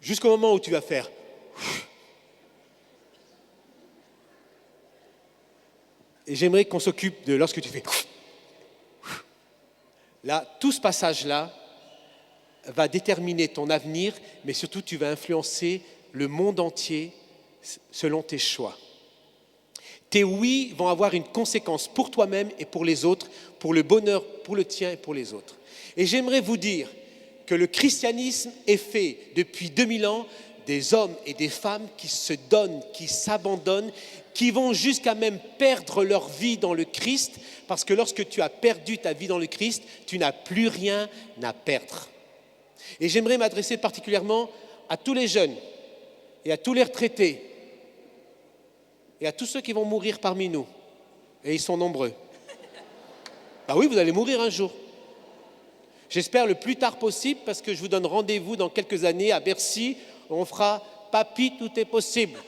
A: Jusqu'au moment où tu vas faire. Et j'aimerais qu'on s'occupe de lorsque tu fais. Là, tout ce passage-là va déterminer ton avenir, mais surtout tu vas influencer le monde entier selon tes choix. Tes oui vont avoir une conséquence pour toi-même et pour les autres, pour le bonheur, pour le tien et pour les autres. Et j'aimerais vous dire que le christianisme est fait depuis 2000 ans des hommes et des femmes qui se donnent, qui s'abandonnent, qui vont jusqu'à même perdre leur vie dans le Christ, parce que lorsque tu as perdu ta vie dans le Christ, tu n'as plus rien à perdre. Et j'aimerais m'adresser particulièrement à tous les jeunes et à tous les retraités et à tous ceux qui vont mourir parmi nous. Et ils sont nombreux. Ah oui, vous allez mourir un jour. J'espère le plus tard possible, parce que je vous donne rendez-vous dans quelques années à Bercy. On fera « Papy, tout est possible ».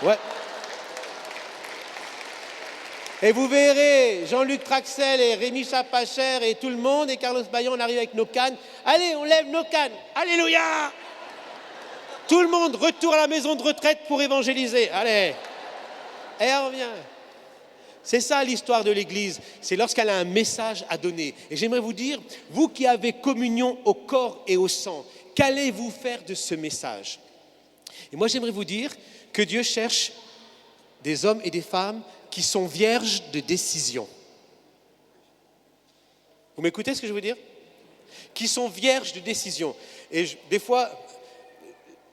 A: Ouais. Et vous verrez Jean-Luc Traxel et Rémi Chapacher et tout le monde, et Carlos Bayon, on arrive avec nos cannes. Allez, on lève nos cannes. Alléluia! Tout le monde, retour à la maison de retraite pour évangéliser. Allez. Et on revient. C'est ça l'histoire de l'Église. C'est lorsqu'elle a un message à donner. Et j'aimerais vous dire, vous qui avez communion au corps et au sang, qu'allez-vous faire de ce message? Et moi, j'aimerais vous dire que Dieu cherche des hommes et des femmes qui sont vierges de décision. Vous m'écoutez ce que je veux dire? Qui sont vierges de décision. Et des fois,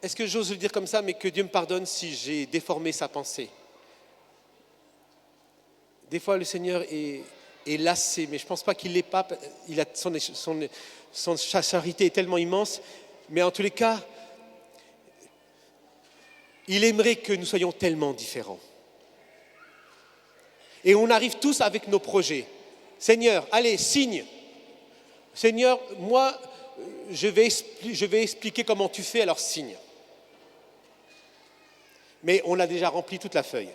A: est-ce que j'ose le dire comme ça, mais que Dieu me pardonne si j'ai déformé sa pensée. Des fois, le Seigneur est lassé, mais je ne pense pas qu'il ne l'est pas. Sa charité est tellement immense, mais en tous les cas, il aimerait que nous soyons tellement différents. Et on arrive tous avec nos projets. Seigneur, allez, signe. Seigneur, moi, je vais expliquer comment tu fais, alors signe. Mais on a déjà rempli toute la feuille.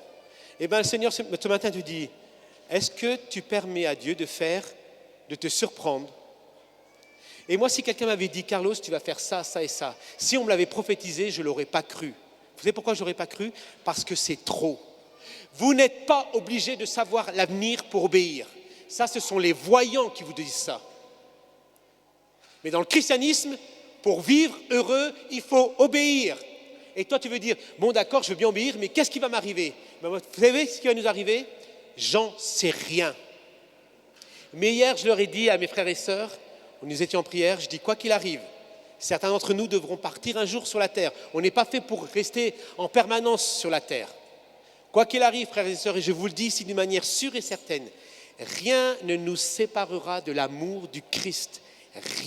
A: Eh bien, le Seigneur, ce matin, te dit, est-ce que tu permets à Dieu de te surprendre? Et moi, si quelqu'un m'avait dit, Carlos, tu vas faire ça, ça et ça, si on me l'avait prophétisé, je ne l'aurais pas cru. Vous savez pourquoi je n'aurais pas cru? Parce que c'est trop. Vous n'êtes pas obligé de savoir l'avenir pour obéir. Ça, ce sont les voyants qui vous disent ça. Mais dans le christianisme, pour vivre heureux, il faut obéir. Et toi, tu veux dire, bon d'accord, je veux bien obéir, mais qu'est-ce qui va m'arriver? Vous savez ce qui va nous arriver? j'en sais rien. Mais hier, je leur ai dit à mes frères et sœurs, nous étions en prière, je dis quoi qu'il arrive, certains d'entre nous devront partir un jour sur la terre. On n'est pas fait pour rester en permanence sur la terre. Quoi qu'il arrive, frères et sœurs, et je vous le dis ici d'une manière sûre et certaine, rien ne nous séparera de l'amour du Christ.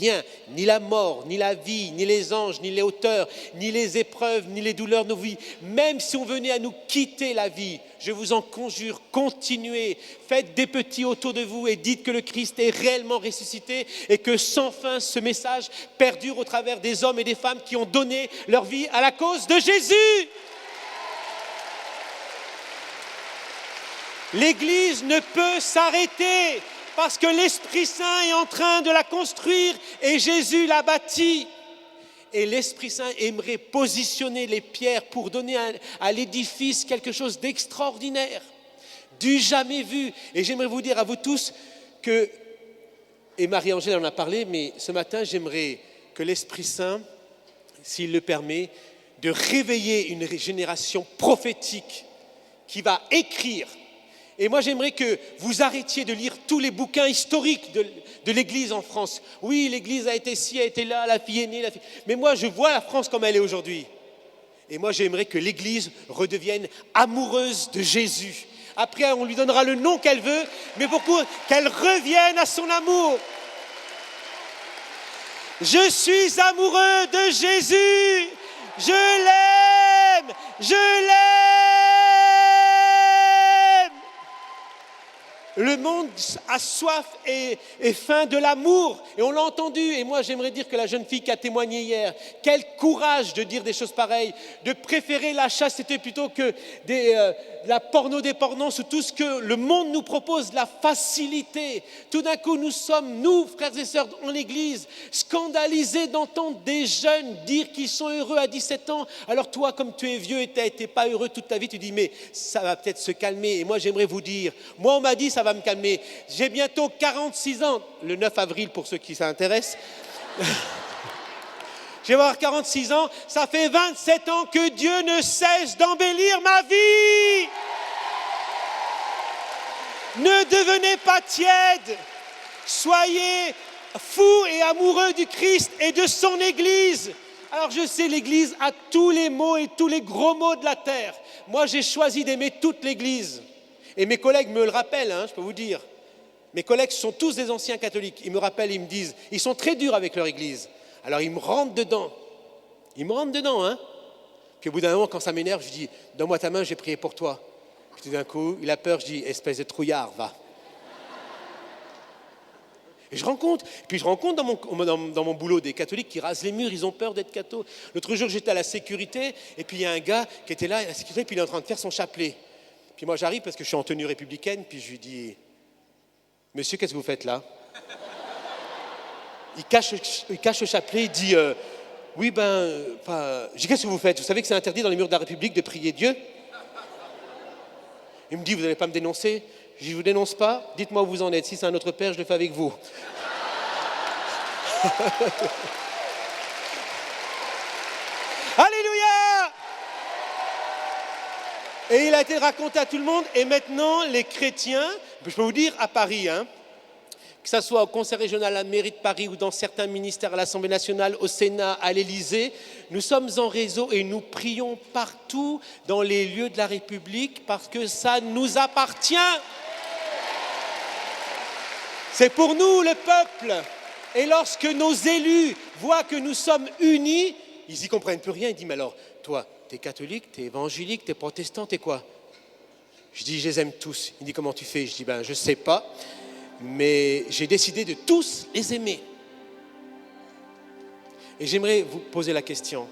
A: Rien, ni la mort, ni la vie, ni les anges, ni les hauteurs, ni les épreuves, ni les douleurs de nos vies. Même si on venait à nous quitter la vie, je vous en conjure, continuez, faites des petits autour de vous et dites que le Christ est réellement ressuscité et que sans fin ce message perdure au travers des hommes et des femmes qui ont donné leur vie à la cause de Jésus. L'Église ne peut s'arrêter. Parce que l'Esprit Saint est en train de la construire et Jésus l'a bâtie. Et l'Esprit Saint aimerait positionner les pierres pour donner à l'édifice quelque chose d'extraordinaire, du jamais vu. Et j'aimerais vous dire à vous tous que, et Marie-Angèle en a parlé, mais ce matin j'aimerais que l'Esprit Saint, s'il le permet, de réveiller une génération prophétique qui va écrire. Et moi, j'aimerais que vous arrêtiez de lire tous les bouquins historiques de l'Église en France. Oui, l'Église a été ci, a été là, la fille aînée, la fille... Mais moi, je vois la France comme elle est aujourd'hui. Et moi, j'aimerais que l'Église redevienne amoureuse de Jésus. Après, on lui donnera le nom qu'elle veut, mais pour qu'elle revienne à son amour. Je suis amoureux de Jésus. Je l'aime. Je l'aime. Le monde a soif et faim de l'amour, et on l'a entendu. Et moi, j'aimerais dire que la jeune fille qui a témoigné hier, quel courage de dire des choses pareilles, de préférer la chasteté plutôt que la pornodépendance ou tout ce que le monde nous propose, la facilité. Tout d'un coup, nous sommes, nous, frères et sœurs en Église, scandalisés d'entendre des jeunes dire qu'ils sont heureux à 17 ans. Alors toi, comme tu es vieux et tu n'as été pas heureux toute ta vie, tu dis, mais ça va peut-être se calmer. Et moi, j'aimerais vous dire, moi, on m'a dit, ça va me calmer. J'ai bientôt 46 ans, le 9 avril pour ceux qui s'intéressent. Je vais avoir 46 ans, ça fait 27 ans que Dieu ne cesse d'embellir ma vie. Ne devenez pas tiède, soyez fous et amoureux du Christ et de son Église. Alors je sais, l'Église a tous les mots et tous les gros mots de la terre. Moi, j'ai choisi d'aimer toute l'Église. Et mes collègues me le rappellent, je peux vous dire. Mes collègues sont tous des anciens catholiques. Ils me rappellent, ils me disent, ils sont très durs avec leur Église. Alors ils me rentrent dedans. Ils me rentrent dedans, Puis au bout d'un moment, quand ça m'énerve, je dis, donne-moi ta main, j'ai prié pour toi. Puis tout d'un coup, il a peur, je dis, espèce de trouillard, va. Et je rencontre dans mon boulot des catholiques qui rasent les murs, ils ont peur d'être cathos. L'autre jour, j'étais à la sécurité, et puis il y a un gars qui était là à la sécurité, puis il est en train de faire son chapelet. Puis moi, j'arrive parce que je suis en tenue républicaine, puis je lui dis, monsieur, qu'est-ce que vous faites là? Il cache le chapelet, il dit, oui, je dis, qu'est-ce que vous faites? Vous savez que c'est interdit dans les murs de la République de prier Dieu? Il me dit, vous n'allez pas me dénoncer? Je dis, je ne vous dénonce pas, dites-moi où vous en êtes. Si c'est un autre père, je le fais avec vous. Alléluia! Et il a été raconté à tout le monde. Et maintenant, les chrétiens, je peux vous dire, à Paris, que ce soit au Conseil régional, à la mairie de Paris ou dans certains ministères, à l'Assemblée nationale, au Sénat, à l'Élysée, nous sommes en réseau et nous prions partout dans les lieux de la République parce que ça nous appartient. C'est pour nous, le peuple. Et lorsque nos élus voient que nous sommes unis, ils n'y comprennent plus rien. Ils disent, mais alors, toi, t'es catholique, t'es évangélique, t'es protestant, t'es quoi? Je dis, je les aime tous. Il dit, comment tu fais? Je dis, je ne sais pas. Mais j'ai décidé de tous les aimer. Et j'aimerais vous poser la question.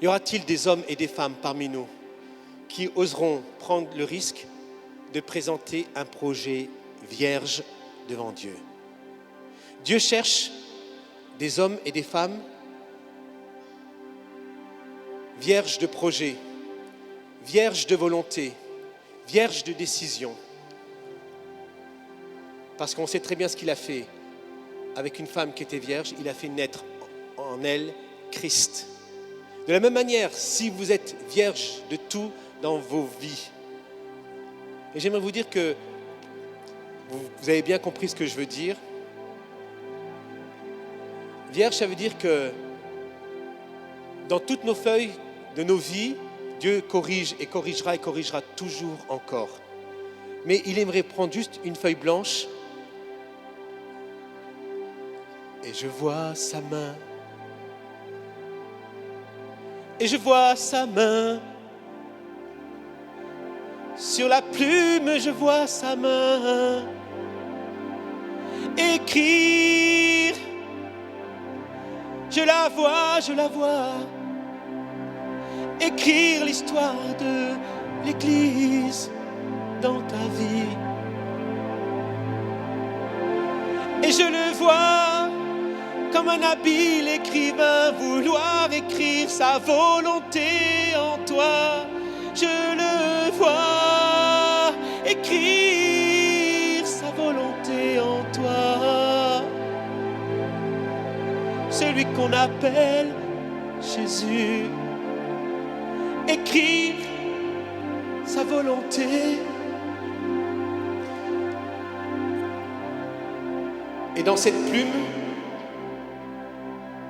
A: Y aura-t-il des hommes et des femmes parmi nous qui oseront prendre le risque de présenter un projet vierge devant Dieu? Dieu cherche des hommes et des femmes vierges de projet, vierges de volonté, vierges de décision. Parce qu'on sait très bien ce qu'il a fait avec une femme qui était vierge, il a fait naître en elle Christ. De la même manière, si vous êtes vierge de tout dans vos vies, Et j'aimerais vous dire que vous avez bien compris ce que je veux dire. Vierge, ça veut dire que dans toutes nos feuilles de nos vies, Dieu corrige et corrigera et corrigera toujours encore. Mais il aimerait prendre juste une feuille blanche et je vois sa main. Et je vois sa main. Sur la plume, je vois sa main. Écrire. Je la vois. Écrire l'histoire de l'Église dans ta vie. Et je le vois comme un habile écrivain vouloir écrire sa volonté en toi. Je le vois écrire sa volonté en toi. Celui qu'on appelle Jésus. Écrire sa volonté. Et dans cette plume,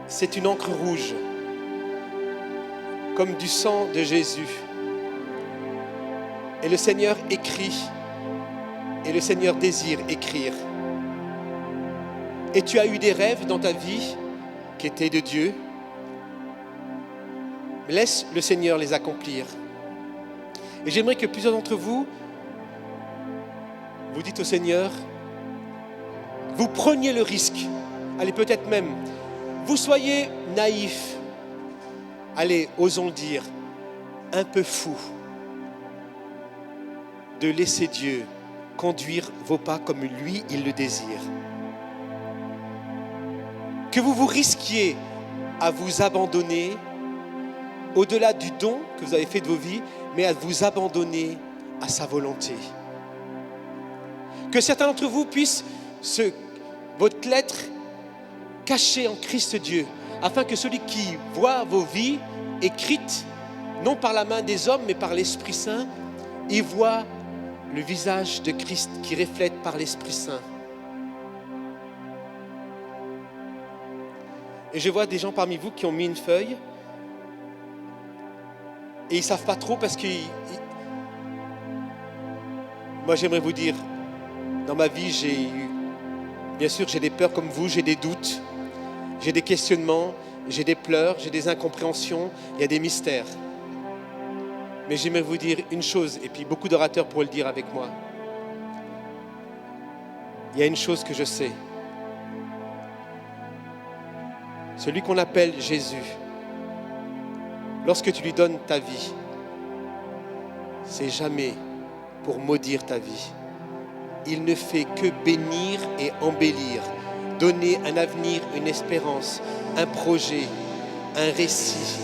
A: c'est une encre rouge, comme du sang de Jésus. Et le Seigneur écrit, et le Seigneur désire écrire. Et tu as eu des rêves dans ta vie qui étaient de Dieu. Laisse le Seigneur les accomplir. Et j'aimerais que plusieurs d'entre vous, vous dites au Seigneur, vous preniez le risque, allez peut-être même, vous soyez naïfs, allez, osons le dire, un peu fou, de laisser Dieu conduire vos pas comme lui, il le désire. Que vous vous risquiez à vous abandonner au-delà du don que vous avez fait de vos vies, mais à vous abandonner à sa volonté. Que certains d'entre vous puissent votre lettre cachée en Christ Dieu, afin que celui qui voit vos vies écrites, non par la main des hommes, mais par l'Esprit Saint, il voit le visage de Christ qui reflète par l'Esprit Saint. Et je vois des gens parmi vous qui ont mis une feuille et ils ne savent pas trop parce que moi j'aimerais vous dire, dans ma vie bien sûr j'ai des peurs comme vous, j'ai des doutes, j'ai des questionnements, j'ai des pleurs, j'ai des incompréhensions, il y a des mystères. Mais j'aimerais vous dire une chose, et puis beaucoup d'orateurs pourraient le dire avec moi. Il y a une chose que je sais. Celui qu'on appelle Jésus, lorsque tu lui donnes ta vie, c'est jamais pour maudire ta vie. Il ne fait que bénir et embellir, donner un avenir, une espérance, un projet, un récit.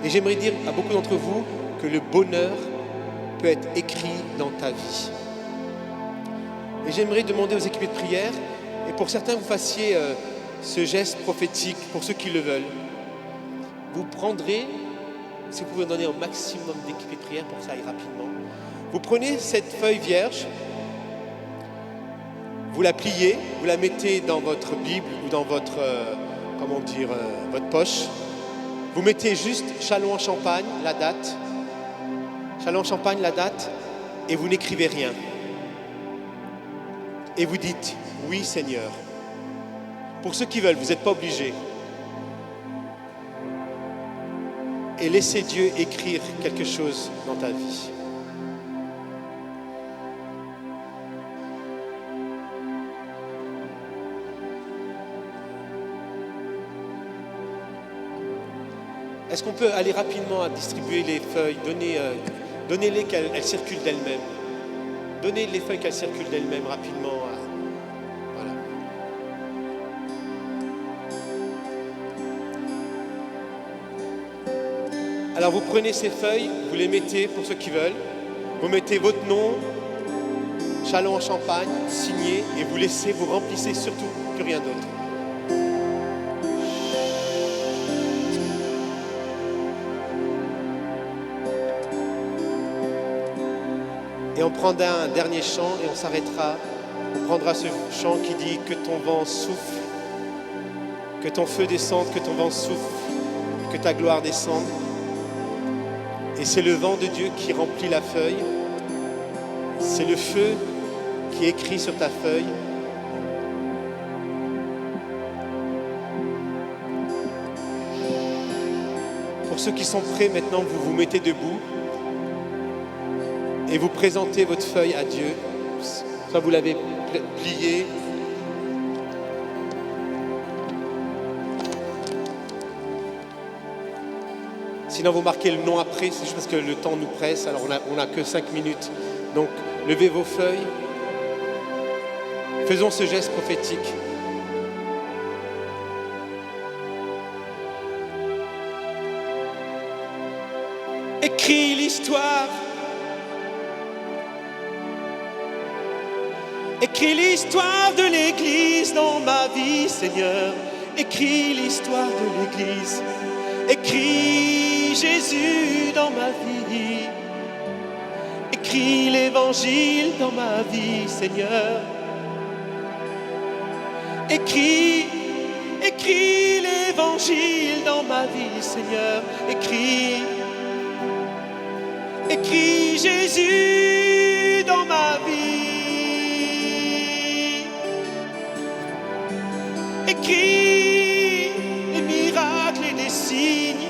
A: Et j'aimerais dire à beaucoup d'entre vous que le bonheur peut être écrit dans ta vie. Et j'aimerais demander aux équipes de prière, et pour certains vous fassiez ce geste prophétique, pour ceux qui le veulent. Vous prendrez, si vous pouvez donner un maximum d'équipes de prière pour que ça aille rapidement, vous prenez cette feuille vierge, vous la pliez, vous la mettez dans votre Bible ou dans votre, votre poche. Vous mettez juste Châlons-en-Champagne, la date. Châlons-en-Champagne, la date, et vous n'écrivez rien. Et vous dites, oui Seigneur. Pour ceux qui veulent, vous n'êtes pas obligés. Et laissez Dieu écrire quelque chose dans ta vie. Est-ce qu'on peut aller rapidement à distribuer les feuilles, donnez-les qu'elles circulent d'elles-mêmes. Donnez les feuilles qu'elles circulent d'elles-mêmes rapidement. Voilà. Alors vous prenez ces feuilles, vous les mettez pour ceux qui veulent. Vous mettez votre nom, Châlons-en-Champagne, signé, et vous laissez, vous remplissez surtout, plus rien d'autre. Et on prendra un dernier chant et on s'arrêtera. On prendra ce chant qui dit que ton vent souffle, que ton feu descende, que ton vent souffle, que ta gloire descende. Et c'est le vent de Dieu qui remplit la feuille. C'est le feu qui est écrit sur ta feuille. Pour ceux qui sont prêts maintenant, vous vous mettez debout et vous présentez votre feuille à Dieu. Soit vous l'avez pliée. Sinon, vous marquez le nom après, c'est juste parce que le temps nous presse, alors on n'a que 5 minutes. Donc, levez vos feuilles. Faisons ce geste prophétique. Écris l'histoire. Écris l'histoire de l'Église dans ma vie, Seigneur. Écris l'histoire de l'Église. Écris Jésus dans ma vie. Écris l'Évangile dans ma vie, Seigneur. Écris l'Évangile dans ma vie, Seigneur. Écris Jésus dans ma vie. Écris les miracles et les signes.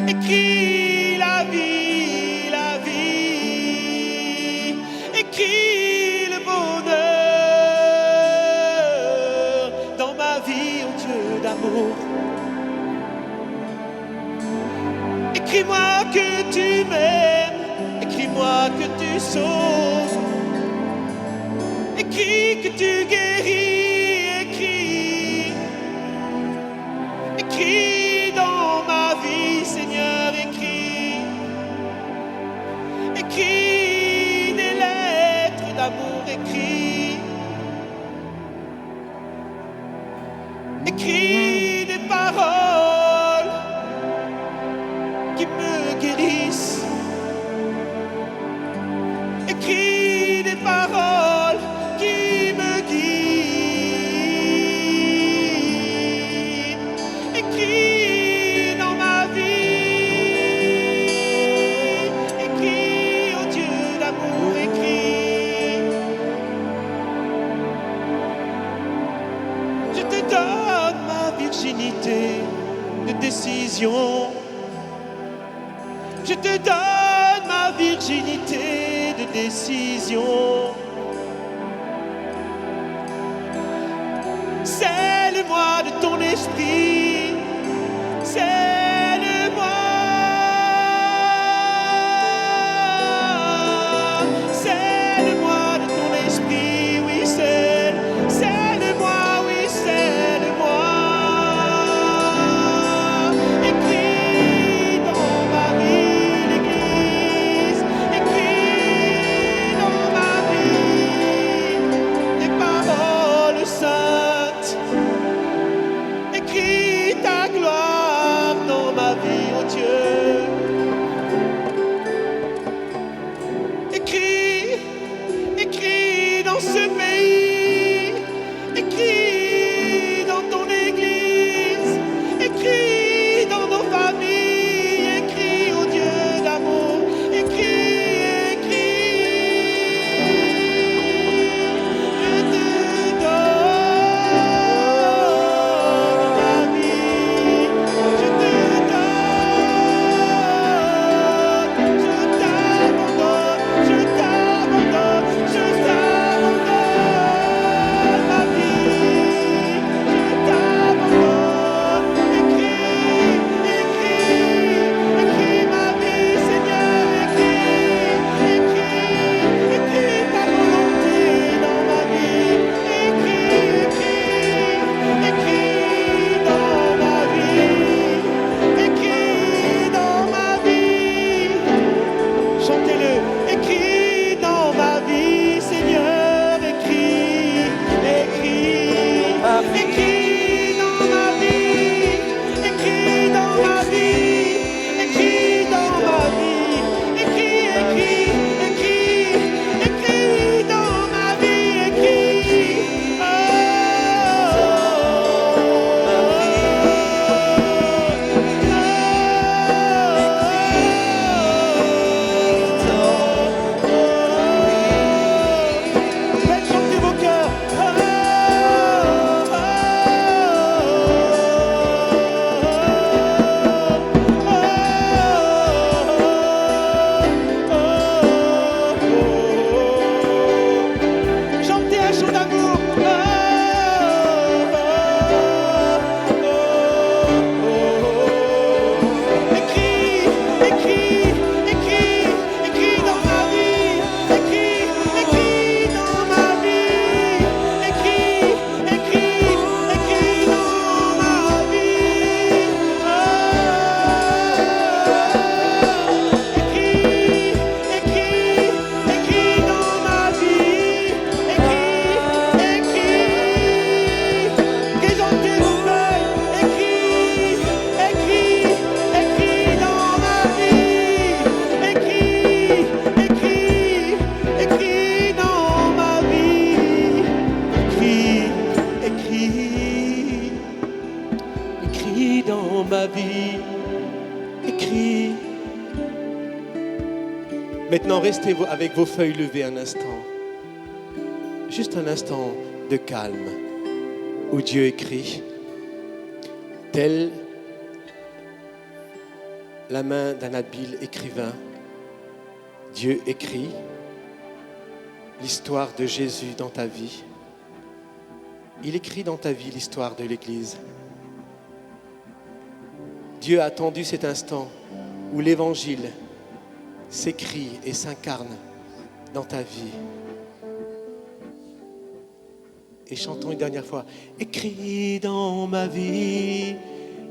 A: Écris la vie, la vie. Écris le bonheur dans ma vie, oh Dieu d'amour. Écris-moi que tu m'aimes, écris-moi que tu sauves, écris que tu guéris, écris dans ma vie, Seigneur, écris des lettres d'amour, écris des paroles qui me guérissent. Écris des paroles qui me guident. Écris dans ma vie. Écris, oh Dieu d'amour, écris. Je te donne ma virginité de décision. Je te donne ma virginité de décision. Scelle-moi de ton esprit. Scelle-moi. Scelle-moi de ton esprit. Oui, scelle-moi, oui, scelle-moi. Écris dans ma vie l'Église. Écris dans ma vie des paroles saintes. Écris dans ma vie. Écris. Maintenant, restez avec vos feuilles levées un instant. Juste un instant de calme où Dieu écrit, tel la main d'un habile écrivain. Dieu écrit l'histoire de Jésus dans ta vie. Il écrit dans ta vie l'histoire de l'Église. Dieu a attendu cet instant où l'Évangile s'écrit et s'incarne dans ta vie. Et chantons une dernière fois. Écris dans ma vie,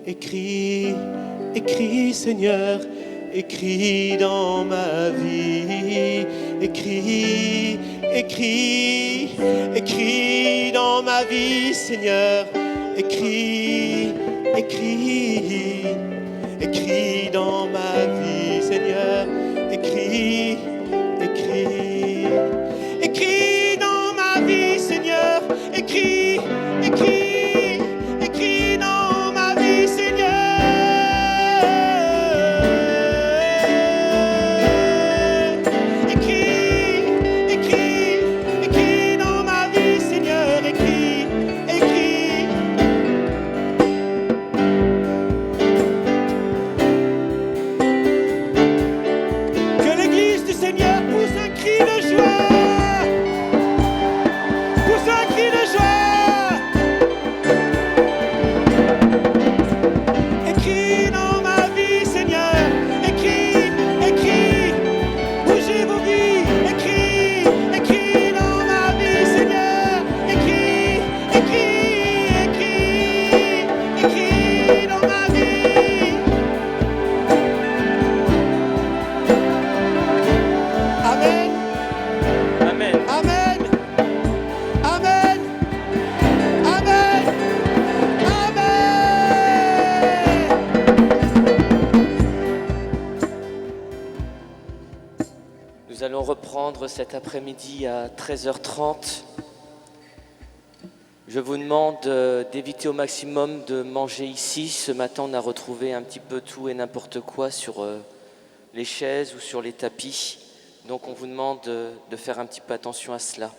A: écris, écris Seigneur, écris dans ma vie, écris, écris, écris dans ma vie Seigneur, écris, écris, écris dans ma vie Seigneur, écris, écris, écris dans ma vie Seigneur, écris, écris, écris dans ma vie Seigneur. Écris, écris, écris dans ma vie Seigneur, écris, écris. Que l'Église du Seigneur pousse un cri de joie. Pousse un cri de joie. Écris dans ma vie, Seigneur. Écris, écris. Bougez vos vies. Écris, écris dans ma vie, Seigneur. Écris, écris, écris. Écris dans ma vie. Amen.
B: Amen.
A: Amen. Amen. Amen.
B: Nous allons reprendre cet après-midi à 13h30. Je vous demande d'éviter au maximum de manger ici. Ce matin, on a retrouvé un petit peu tout et n'importe quoi sur les chaises ou sur les tapis. Donc on vous demande de faire un petit peu attention à cela.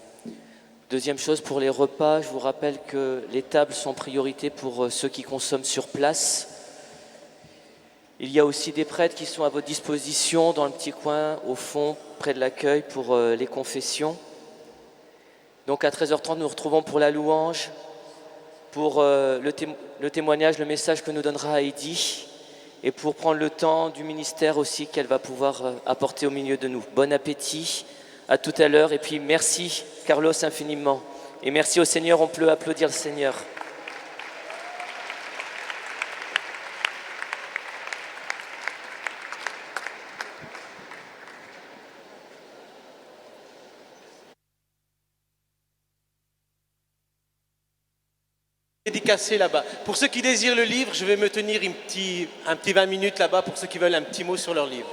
B: Deuxième chose, pour les repas, je vous rappelle que les tables sont priorité pour ceux qui consomment sur place. Il y a aussi des prêtres qui sont à votre disposition dans le petit coin, au fond, près de l'accueil pour les confessions. Donc à 13h30, nous nous retrouvons pour la louange, pour le témoignage, le message que nous donnera Heidi, et pour prendre le temps du ministère aussi qu'elle va pouvoir apporter au milieu de nous. Bon appétit, à tout à l'heure, et puis merci Carlos infiniment. Et merci au Seigneur, on peut applaudir le Seigneur.
A: Dédicacé là-bas. Pour ceux qui désirent le livre, je vais me tenir un petit 20 minutes là-bas pour ceux qui veulent un petit mot sur leur livre.